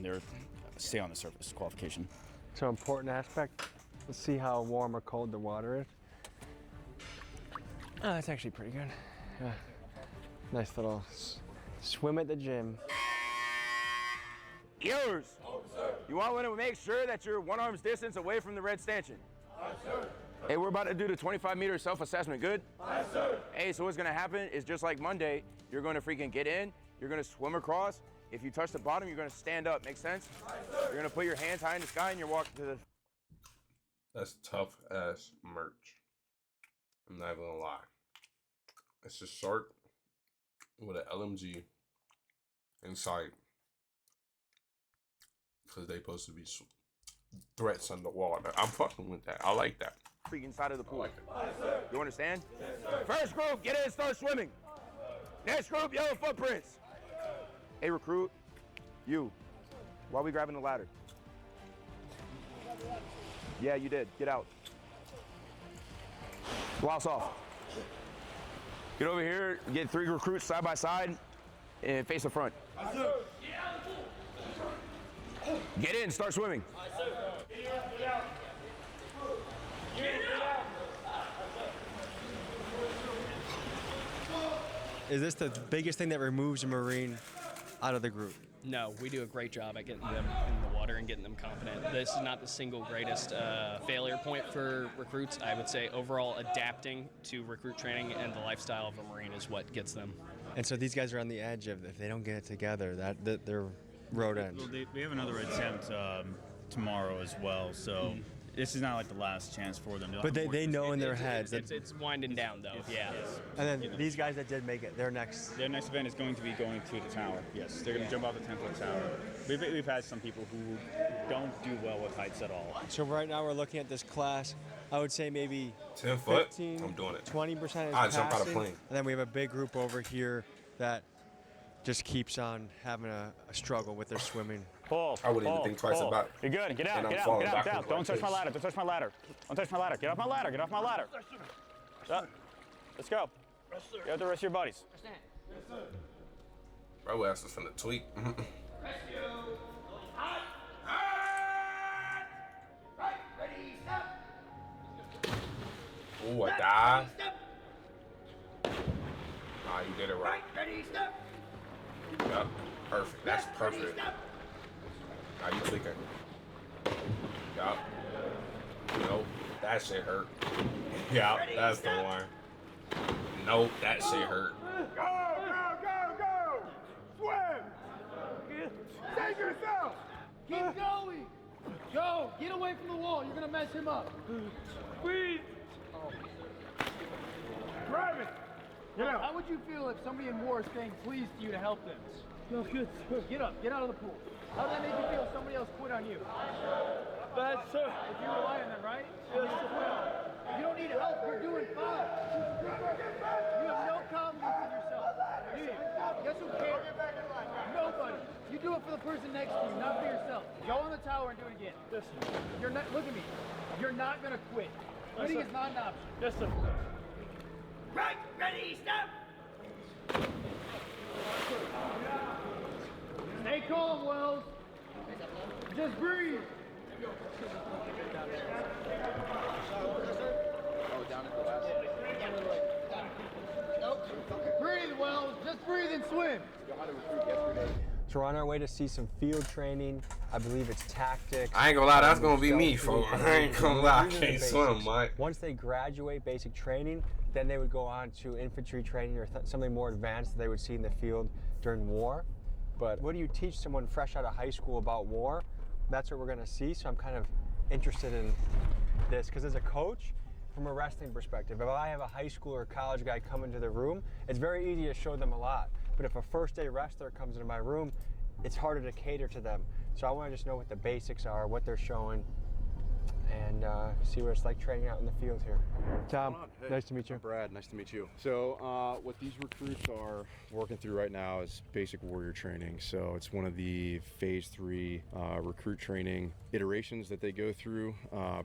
their stay on the surface qualification. So important aspect. Let's see how warm or cold the water is. Oh, that's actually pretty good. Yeah. Nice little swim at the gym. Yours. You want to make sure that you're 1 arm's distance away from the red stanchion. Hey, we're about to do the 25-meter self-assessment, good? Hey, so what's gonna happen is just like Monday, you're gonna freaking get in, you're gonna swim across. If you touch the bottom, you're gonna stand up, make sense? You're gonna put your hands high in the sky and you're walking to the... That's tough ass merch. I'm not even gonna lie. It's a shark with an LMG inside. Because they supposed to be threats underwater. I'm fucking with that. I like that. freaking side of the pool. You understand? First group, get in, start swimming. Next group, yellow footprints. Hey, recruit, you. Why are we grabbing the ladder? Yeah, you did. Get out. Blouse off. Get over here, get 3 recruits side by side, and face the front. Get in, start swimming. Is this the biggest thing that removes a Marine out of the group? No, we do a great job at getting them in the water and getting them confident. This is not the single greatest failure point for recruits. I would say overall adapting to recruit training and the lifestyle of a Marine is what gets them. And so these guys are on the edge of, if they don't get it together, that they're road end. Well, we have another attempt tomorrow as well, so this is not like the last chance for them. But they know in their heads that it's winding down though. Yeah. And then these guys that did make it, their next event is going to be going to the tower. Yes, they're going to jump off the 10-foot tower. We've had some people who don't do well with heights at all. So right now we're looking at this class. I would say maybe 10 foot. 15, I'm doing it. 20% is I jump out of passing. plane. And then we have a big group over here that just keeps on having a struggle with their swimming. Paul, I wouldn't even think twice about it. You're good. Get out. And I'm Get out. falling Get out. Get backwards out. Don't like touch my this. ladder. Don't touch my ladder. Don't touch my ladder. Get off my ladder. Get off my ladder. Up. Let's go. Get with the rest of your buddies. Bro, ass is finna tweet. Ooh, I died. Nah, you did it right. Yep, perfect. That's perfect. Now you tweaking. Yup. Nope, that shit hurt. Yup, that's the one. Nope, that shit hurt. Swim! Save yourself! Keep going! Joe, get away from the wall. You're gonna mess him up. Breathe. Grab it. How would you feel if somebody in war is saying please to you to help them? No good. Get up. Get out of the pool. How does that make you feel if somebody else quit on you? Bad, sir. If you rely on them, right? Yes, sir. You don't need help. You're doing fine. You have no confidence in yourself. Do you? Guess who cares? Nobody. You do it for the person next to you, not for yourself. Go on the tower and do it again. Yes, sir. You're not. Look at me. You're not gonna quit. Quitting is not an option. Yes, sir. Right, ready, stop! Stay calm, Wells. Just breathe. Breathe, Wells. Just breathe and swim. So we're on our way to see some field training. I believe it's tactics. I ain't gonna lie, that's gonna be me, folks. I ain't gonna lie, I can't swim, Mike. Once they graduate basic training, then they would go on to infantry training or something more advanced that they would see in the field during war. But what do you teach someone fresh out of high school about war? That's what we're gonna see, so I'm kind of interested in this, because as a coach, from a wrestling perspective, if I have a high school or college guy come into the room, it's very easy to show them a lot. But if a first day wrestler comes into my room, it's harder to cater to them. So I want to just know what the basics are, what they're showing, and see what it's like training out in the field here. Tom, Hey, nice to meet you. I'm Brad, nice to meet you. So what these recruits are working through right now is basic warrior training. So it's one of the phase 3 recruit training iterations that they go through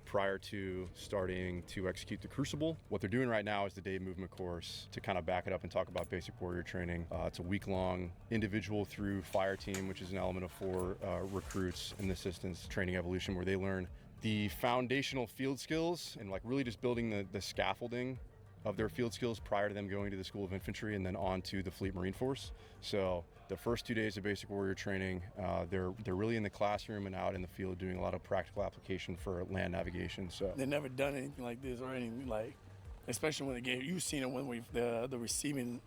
prior to starting to execute the Crucible. What they're doing right now is the day movement course to kind of back it up and talk about basic warrior training. It's a week-long individual through fire team, which is an element of 4 recruits in the assistance training evolution, where they learn the foundational field skills and like really just building the scaffolding of their field skills prior to them going to the School of Infantry and then on to the Fleet Marine Force. So the first 2 days of basic warrior training, they're really in the classroom and out in the field doing a lot of practical application for land navigation. So they've never done anything like this or anything like, especially when they get, you've seen it when the receiving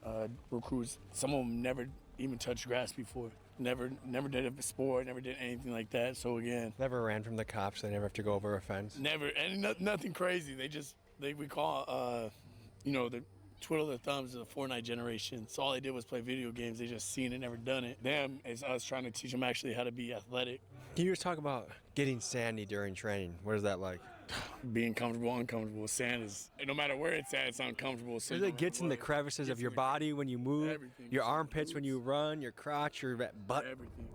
recruits, some of them never even touched grass before. Never did a sport, never did anything like that. So again, Never ran from the cops. They never have to go over a fence. never, and nothing crazy. We call, the twiddle their thumbs to the Fortnite generation. So all they did was play video games. They just seen it, never done it. Them is us trying to teach them actually how to be athletic. Can you just talk about getting sandy during training? What is that like? Being comfortable, uncomfortable. Sand is, no matter where it's at, it's uncomfortable. So It gets in the crevices of your body when you move, your armpits when you run, your crotch, your butt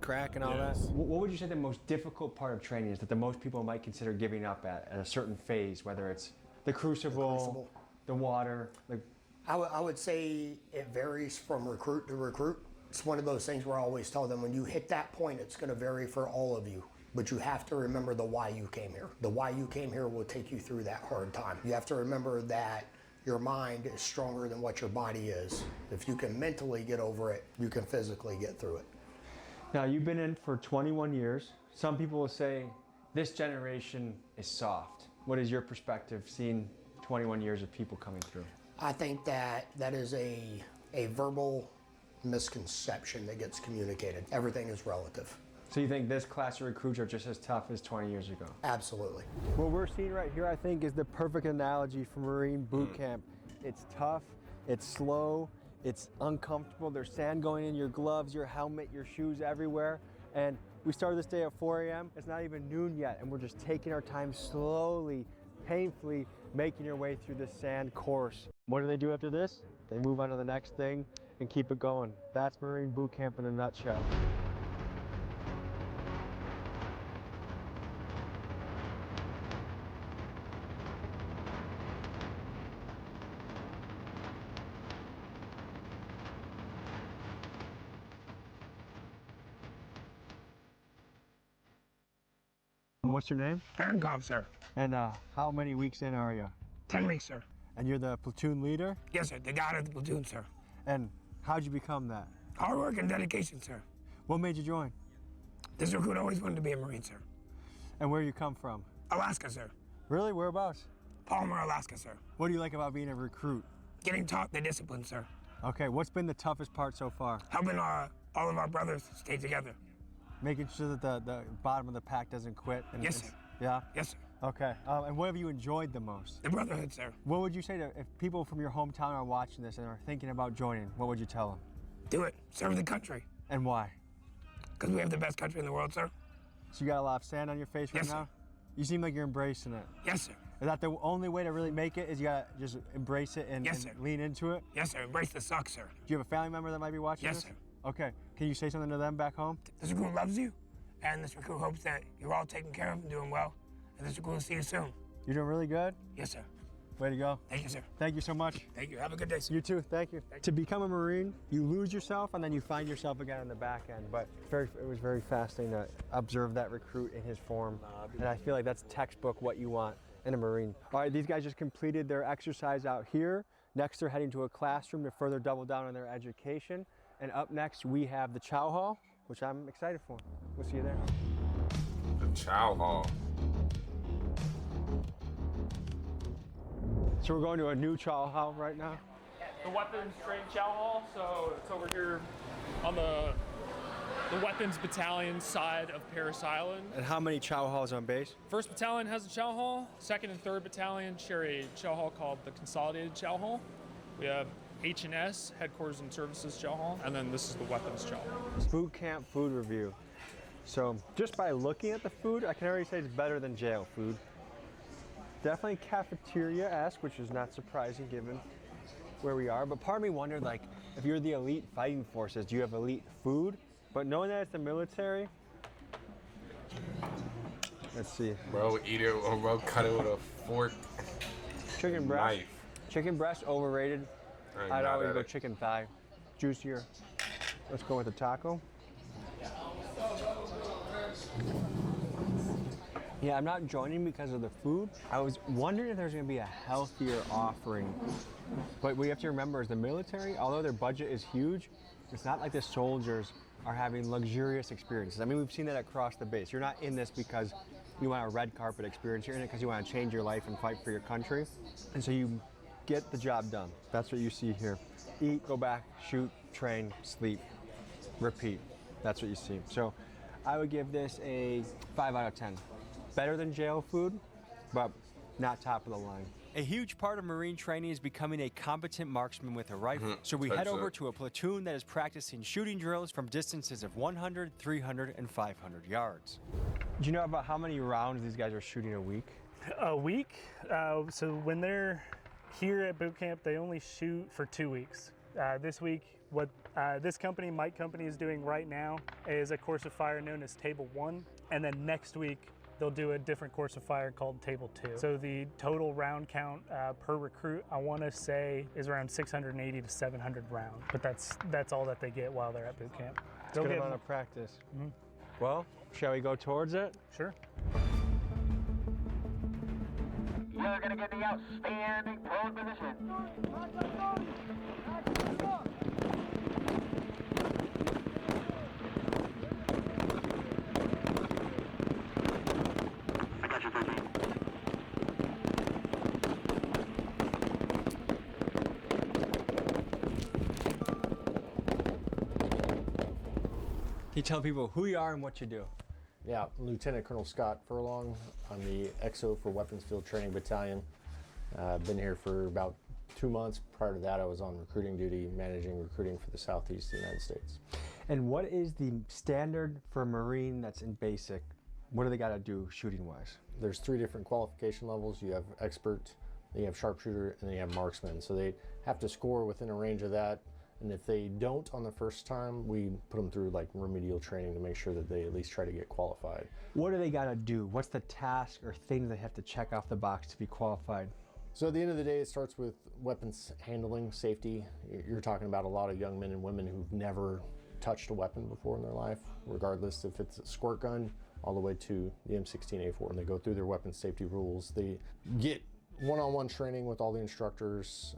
crack and all that. What would you say the most difficult part of training is that the most people might consider giving up at a certain phase, whether it's the crucible, the water? Like, I would say it varies from recruit to recruit. It's one of those things where I always tell them when you hit that point, it's going to vary for all of you. But you have to remember the why you came here. The why you came here will take you through that hard time. You have to remember that your mind is stronger than what your body is. If you can mentally get over it, you can physically get through it. now, you've been in for 21 years. Some people will say this generation is soft. What is your perspective seeing 21 years of people coming through? I think that is a verbal misconception that gets communicated. Everything is relative. So you think this class of recruits are just as tough as 20 years ago? Absolutely. What we're seeing right here, I think, is the perfect analogy for Marine boot camp. It's tough, it's slow, it's uncomfortable. There's sand going in your gloves, your helmet, your shoes everywhere. And we started this day at 4 a.m. It's not even noon yet, and we're just taking our time slowly, painfully making our way through this sand course. What do they do after this? They move on to the next thing and keep it going. That's Marine boot camp in a nutshell. What's your name? Aaron Goff, sir. And how many weeks in are you? 10 weeks, sir. And you're the platoon leader? Yes, sir. The god of the platoon, sir. And how'd you become that? Hard work and dedication, sir. What made you join? This recruit always wanted to be a Marine, sir. And where you come from? Alaska, sir. Really? Whereabouts? Palmer, Alaska, sir. What do you like about being a recruit? Getting taught the discipline, sir. Okay, what's been the toughest part so far? Helping all of our brothers stay together. making sure that the bottom of the pack doesn't quit. Yes, sir. Yeah? Yes, sir. Okay. And what have you enjoyed the most? The brotherhood, sir. What would you say to if people from your hometown are watching this and are thinking about joining? What would you tell them? Do it. Serve the country. And why? Because we have the best country in the world, sir. So you got a lot of sand on your face right Yes, now? sir. You seem like you're embracing it. Yes, sir. Is that the only way to really make it? Is you gotta just embrace it and, Yes, and sir. lean into it? Yes, sir. Embrace the suck, sir. Do you have a family member that might be watching Yes, this? sir. Okay. Can you say something to them back home? This recruit loves you, and this recruit hopes that you're all taken care of and doing well. And this recruit will see you soon. You're doing really good? Yes, sir. Way to go. Thank you, sir. Thank you so much. Thank you. Have a good day, sir. You too. Thank you. To become a Marine, you lose yourself and then you find yourself again on the back end. But it was very fascinating to observe that recruit in his form. And I feel like that's textbook what you want in a Marine. All right, these guys just completed their exercise out here. Next, they're heading to a classroom to further double down on their education. And up next, we have the Chow Hall, which I'm excited for. We'll see you there. The Chow Hall. So we're going to a new Chow Hall right now. The weapons train chow hall, so it's over here on the weapons battalion side of Parris Island. And how many Chow Halls on base? 1st Battalion has a chow hall. 2nd and 3rd Battalion share a chow hall called the Consolidated Chow Hall. We have H&S, Headquarters and Services Chow Hall, and then this is the weapons chow hall. Boot camp food review. So just by looking at the food, I can already say it's better than jail food. Definitely cafeteria-esque, which is not surprising given where we are. But part of me wondered, like, if you're the elite fighting forces, do you have elite food? But knowing that it's the military, let's see. Bro, eat it, or bro, cut it with a fork. Chicken breast. Knife. Chicken breast, overrated. I ain't I'd mad always at go it. chicken thigh. Juicier. Let's go with the taco. Yeah, I'm not joining because of the food. I was wondering if there's gonna be a healthier offering. But what you have to remember is the military, although their budget is huge, it's not like the soldiers are having luxurious experiences. I mean, we've seen that across the base. You're not in this because you want a red carpet experience. You're in it because you want to change your life and fight for your country. And so you get the job done. That's what you see here. Eat, go back, shoot, train, sleep, repeat. That's what you see. So I would give this a 5 out of 10. Better than jail food, but not top of the line. A huge part of Marine training is becoming a competent marksman with a rifle. So we That's head over it. to a platoon that is practicing shooting drills from distances of 100, 300, and 500 yards. Do you know about how many rounds these guys are shooting a week? A week? So when they're here at boot camp, they only shoot for 2 weeks. This week, what this company, Mike Company, is doing right now is a course of fire known as Table 1. And then next week, they'll do a different course of fire called Table 2. So the total round count per recruit, I want to say, is around 680 to 700 rounds. But that's all that they get while they're at boot camp. It's a good amount of practice. Well, shall we go towards it? Sure. You're gonna get the outstanding prone position. Can you tell people who you are and what you do? Yeah, Lieutenant Colonel Scott Furlong. I'm the XO for Weapons Field Training Battalion. I've been here for about 2 months. Prior to that, I was on recruiting duty, managing recruiting for the Southeast United States. And what is the standard for a Marine that's in basic? What do they got to do shooting-wise? There's 3 different qualification levels. You have expert, then you have sharpshooter, and then you have marksman. So they have to score within a range of that. And if they don't on the first time, we put them through like remedial training to make sure that they at least try to get qualified. What do they got to do? What's the task or things they have to check off the box to be qualified? So at the end of the day, it starts with weapons handling, safety. You're talking about a lot of young men and women who've never touched a weapon before in their life, regardless if it's a squirt gun all the way to the M16A4. And they go through their weapons safety rules. They get one-on-one training with all the instructors.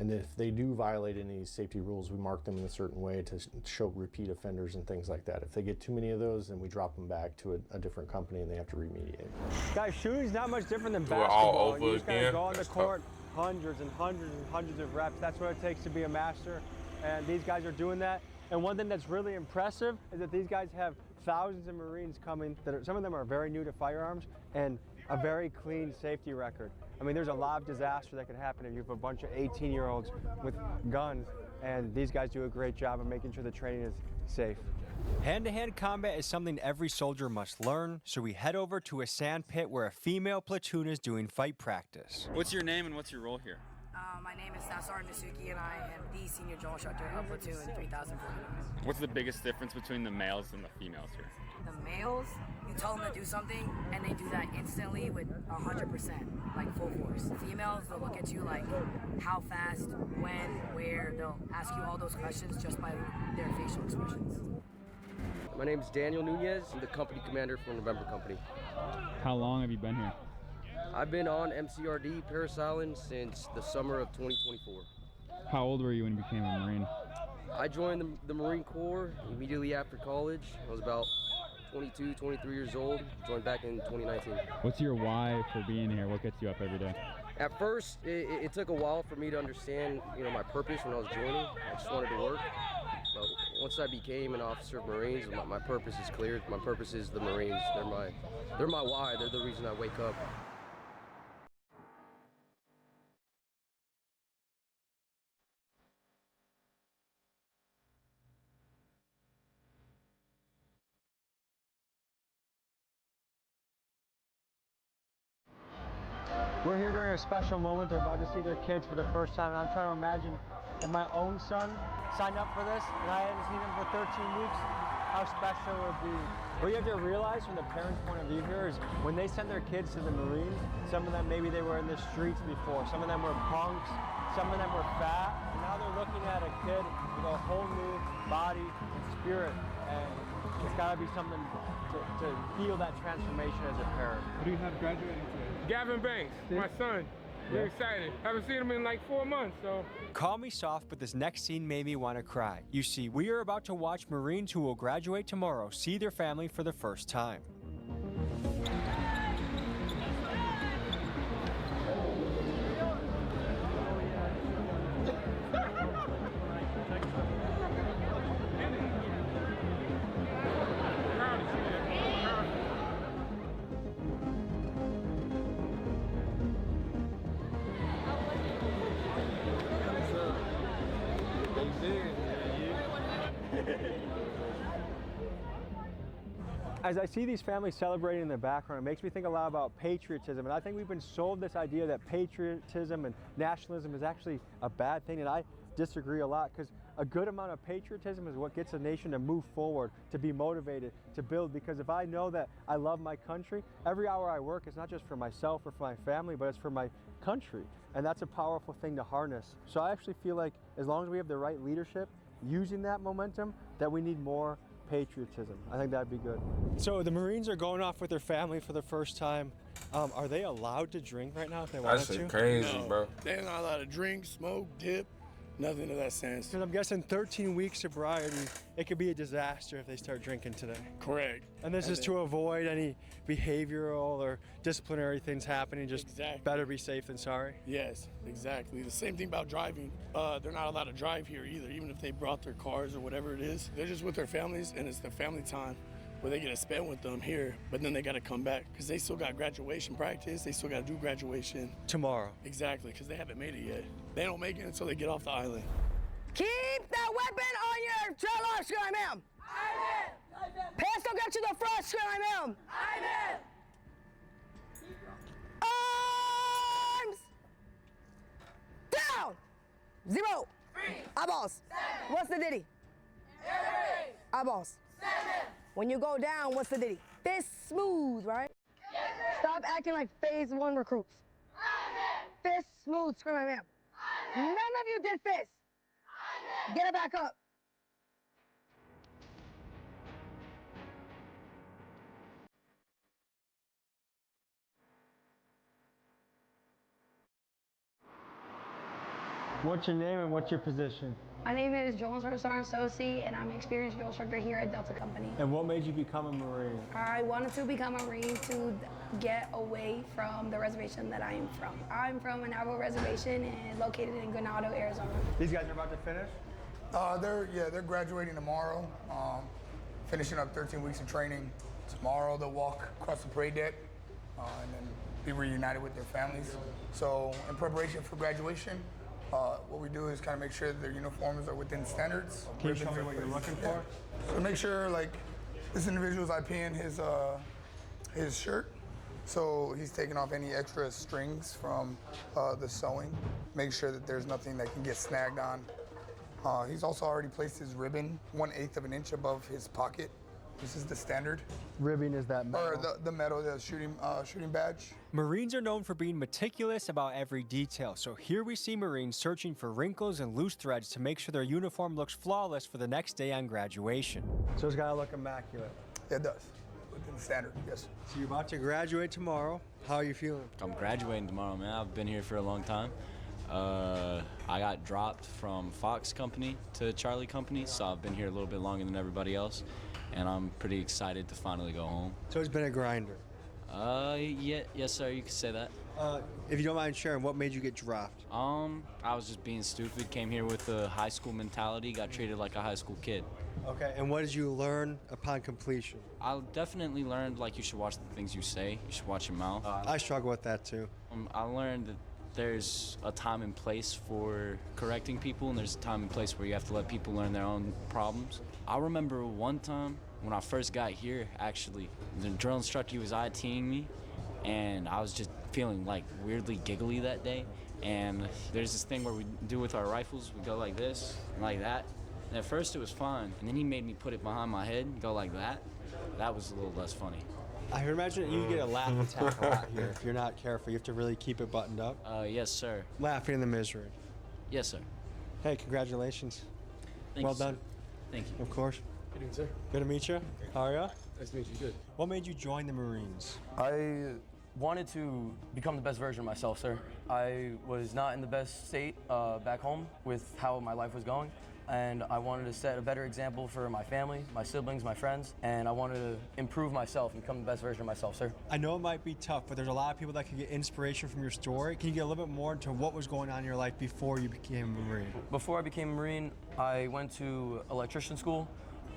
And if they do violate any safety rules, we mark them in a certain way to show repeat offenders and things like that. If they get too many of those, then we drop them back to a different company and they have to remediate. Guys, shooting's not much different than Do it all basketball. over You just gotta again? go on the That's court, hundreds and hundreds and hundreds of reps. That's what it takes to be a master. And these guys are doing that. And one thing that's really impressive is that these guys have thousands of Marines coming some of them are very new to firearms and a very clean safety record. I mean, there's a lot of disaster that can happen if you have a bunch of 18-year-olds with guns, and these guys do a great job of making sure the training is safe. Hand-to-hand combat is something every soldier must learn, so we head over to a sand pit where a female platoon is doing fight practice. What's your name and what's your role here? My name is Staff Sergeant Masuki, and I am the senior drill instructor of Platoon 3049. What's the biggest difference between the males and the females here? The males, you tell them to do something, and they do that instantly with 100%, like full force. Females, they'll look at you like how fast, when, where. They'll ask you all those questions just by their facial expressions. My name is Daniel Nunez. I'm the company commander for November Company. How long have you been here? I've been on MCRD Parris Island since the summer of 2024. How old were you when you became a Marine? I joined the Marine Corps immediately after college. I was about 22, 23 years old. Joined back in 2019. What's your why for being here? What gets you up every day? At first, it took a while for me to understand, my purpose when I was joining. I just wanted to work. But once I became an officer of Marines, my purpose is clear. My purpose is the Marines. They're my why. They're the reason I wake up. We're here during a special moment. They're about to see their kids for the first time. And I'm trying to imagine if my own son signed up for this and I hadn't seen him for 13 weeks, how special it would be. What you have to realize from the parents' point of view here is when they send their kids to the Marines, some of them maybe they were in the streets before, some of them were punks, some of them were fat, and now they're looking at a kid with a whole new body and spirit, and it's got to be something to feel that transformation as a parent. What do you have graduating today? Gavin Banks, my son. We're excited. Haven't seen him in like 4 months, so. Call me soft, but this next scene made me want to cry. You see, we are about to watch Marines who will graduate tomorrow see their family for the first time. As I see these families celebrating in the background, it makes me think a lot about patriotism. And I think we've been sold this idea that patriotism and nationalism is actually a bad thing. And I disagree a lot, because a good amount of patriotism is what gets a nation to move forward, to be motivated, to build. Because if I know that I love my country, every hour I work is not just for myself or for my family, but it's for my country. And that's a powerful thing to harness. So I actually feel like as long as we have the right leadership using that momentum, that we need more patriotism. I think that'd be good. So the Marines are going off with their family for the first time. Are they allowed to drink right now if they wanted to? That's crazy, No, bro. They're not allowed to drink, smoke, dip, nothing of that sense. Because I'm guessing 13 weeks sobriety, it could be a disaster if they start drinking today. Correct. And this is to avoid any behavioral or disciplinary things happening. Just better be safe than sorry. Yes, exactly. The same thing about driving. They're not allowed to drive here either, even if they brought their cars or whatever it is. They're just with their families, and it's their family time where they get to spend with them here, but then they got to come back because they still got graduation practice. They still got to do graduation. Tomorrow. Exactly, because they haven't made it yet. They don't make it until they get off the island. Keep that weapon on your trailer, Sky ma'am. Pistol get to the front, Sky ma'am. Arms down. 0. Eyeballs. What's the ditty? Eyeballs. When you go down, what's the ditty? Fist smooth, right? Stop acting like phase 1 recruits. Fist smooth, scream my ma'am. None of you did fist. Get it back up. What's your name and what's your position? My name is Jones Sergeant Sosi, and I'm an experienced drill instructor here at Delta Company. And what made you become a Marine? I wanted to become a Marine to get away from the reservation that I am from. I'm from a Navajo reservation and located in Ganado, Arizona. These guys are about to finish? They're graduating tomorrow. finishing up 13 weeks of training. Tomorrow they'll walk across the parade deck and then be reunited with their families. So in preparation for graduation, what we do is kind of make sure that their uniforms are within standards. Can you show me what you're looking for? So make sure, like, this individual's IPing his shirt. So he's taking off any extra strings from the sewing. Make sure that there's nothing that can get snagged on. He's also already placed his ribbon 1/8 of an inch above his pocket. This is the standard. Ribbing is that metal? Or the metal, the shooting badge. Marines are known for being meticulous about every detail, so here we see Marines searching for wrinkles and loose threads to make sure their uniform looks flawless for the next day on graduation. So it's gotta look immaculate. It does, within the standard, yes. So you're about to graduate tomorrow. How are you feeling? I'm graduating tomorrow, man. I've been here for a long time. I got dropped from Fox Company to Charlie Company, so I've been here a little bit longer than everybody else, and I'm pretty excited to finally go home. So it's been a grinder. Yeah, yes, sir. You could say that. If you don't mind sharing, what made you get dropped? I was just being stupid. Came here with a high school mentality. Got treated like a high school kid. Okay, and what did you learn upon completion? I definitely learned, like, you should watch the things you say. You should watch your mouth. I struggle with that too. I learned that there's a time and place for correcting people, and there's a time and place where you have to let people learn their own problems. I remember one time when I first got here, actually, the drill instructor was ITing me, and I was just feeling like weirdly giggly that day. And there's this thing where we do with our rifles, we go like this and like that. And at first it was fine, and then he made me put it behind my head and go like that. That was a little less funny. I can imagine you get a laugh attack a lot here if you're not careful. You have to really keep it buttoned up. Yes, sir. Laughing in the misery. Yes, sir. Hey, congratulations. Thank well you, sir. done. Thank you. Of course. Good evening, sir. Good to meet you. How are you? Nice to meet you. Good. What made you join the Marines? I wanted to become the best version of myself, sir. I was not in the best state back home with how my life was going, and I wanted to set a better example for my family, my siblings, my friends, and I wanted to improve myself and become the best version of myself, sir. I know it might be tough, but there's a lot of people that can get inspiration from your story. Can you get a little bit more into what was going on in your life before you became a Marine? Before I became a Marine, I went to electrician school.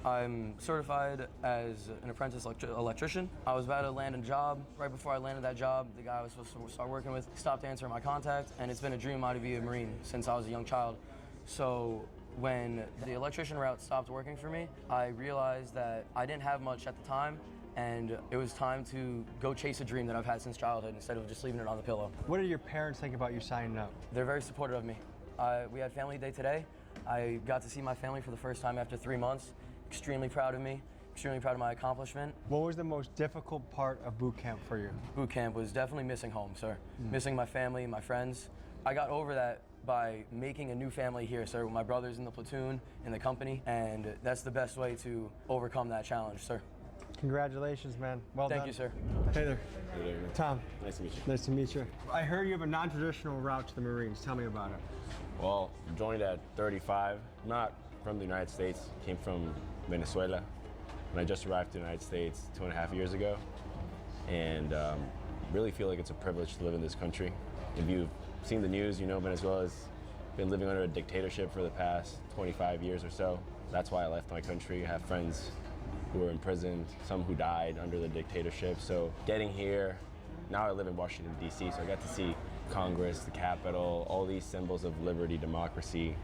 I'm certified as an apprentice electrician. I was about to land a job. Right before I landed that job, the guy I was supposed to start working with stopped answering my contact, and it's been a dream of mine to be a Marine since I was a young child. So when the electrician route stopped working for me, I realized that I didn't have much at the time, and it was time to go chase a dream that I've had since childhood instead of just leaving it on the pillow. What did your parents think about you signing up? They're very supportive of me. We had family day today. I got to see my family for the first time after 3 months. Extremely proud of me, extremely proud of my accomplishment. What was the most difficult part of boot camp for you? Boot camp was definitely missing home, sir. Missing my family, my friends. I got over that by making a new family here, sir, with my brothers in the platoon, in the company, and that's the best way to overcome that challenge, sir. Congratulations, man. Well done. Thank you, sir. Hey there. Good evening. Tom. Nice to meet you. Nice to meet you. I heard you have a non-traditional route to the Marines. Tell me about it. Well, joined at 35. Not from the United States. Came from Venezuela. And I just arrived to the United States 2.5 years ago. And really feel like it's a privilege to live in this country. If you've seen the news, you know Venezuela's been living under a dictatorship for the past 25 years or so. That's why I left my country. I have friends who were imprisoned, some who died under the dictatorship. So getting here, now I live in Washington, D.C., so I got to see Congress, the Capitol, all these symbols of liberty, democracy.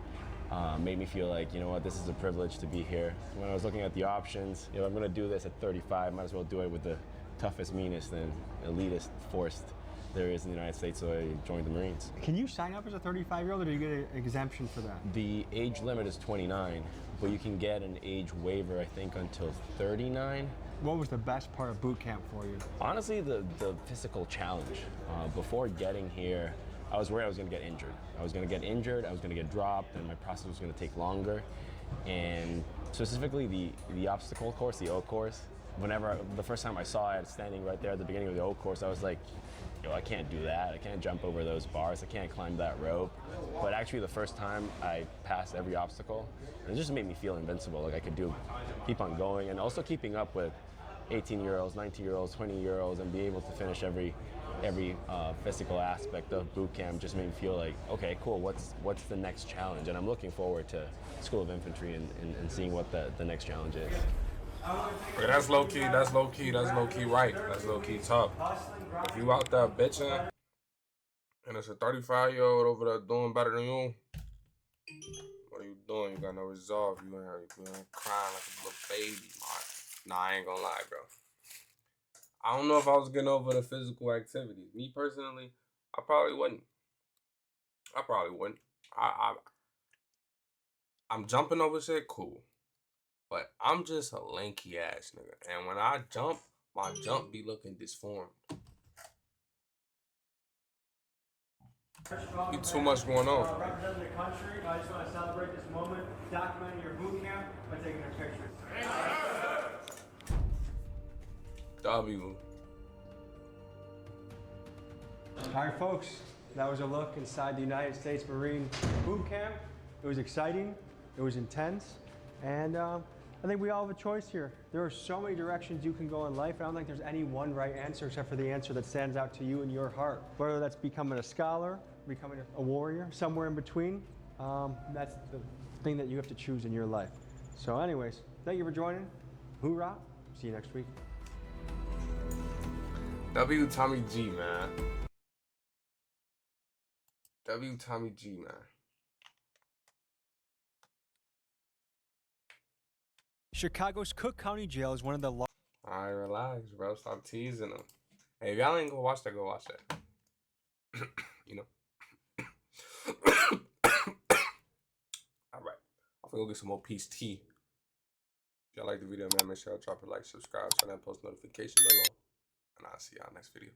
Made me feel like, you know what, this is a privilege to be here. When I was looking at the options, if I'm gonna do this at 35, might as well do it with the toughest, meanest, and elitist force there is in the United States, so I joined the Marines. Can you sign up as a 35-year-old, or do you get an exemption for that? The age limit is 29, but you can get an age waiver, I think, until 39. What was the best part of boot camp for you? Honestly, the physical challenge. Before getting here, I was worried I was going to get injured. I was going to get injured, I was going to get dropped, and my process was going to take longer. And specifically the obstacle course, the O course, the first time I saw it standing right there at the beginning of the O course, I was like, yo, I can't do that. I can't jump over those bars. I can't climb that rope. But actually the first time I passed every obstacle, it just made me feel invincible. Like I could keep on going, and also keeping up with 18-year-olds, 19-year-olds, 20-year-olds, and be able to finish every physical aspect of boot camp just made me feel like, okay, cool, what's the next challenge? And I'm looking forward to School of Infantry and seeing what the next challenge is. Okay, that's low key. That's low key. That's low key right. That's low key tough. If you out there bitching, and it's a 35-year-old over there doing better than you, what are you doing? You got no resolve. You ain't crying like a little baby. Nah, I ain't gonna lie, bro. I don't know if I was getting over the physical activities. Me personally, I probably wouldn't. I'm jumping over shit, cool. But I'm just a lanky ass nigga. And when I jump, my jump be looking disformed. Be too much going on. Representing the country, I just want to celebrate this moment, documenting your boot camp by taking a picture. W. All right, folks, that was a look inside the United States Marine boot camp. It was exciting, it was intense, and I think we all have a choice here. There are so many directions you can go in life. I don't think there's any one right answer except for the answer that stands out to you in your heart. Whether that's becoming a scholar, becoming a warrior, somewhere in between, that's the thing that you have to choose in your life. So anyways, thank you for joining. Hoorah. See you next week. W Tommy G, man. W Tommy G, man. Chicago's Cook County Jail is one of the largest. Alright, relax, bro. Stop teasing them. Hey, if y'all ain't go watch that, go watch that. You know? Alright. I'm gonna go get some more peace tea. If y'all like the video, man, make sure y'all drop a like, subscribe, turn that post notification bell on. And I'll see y'all next video.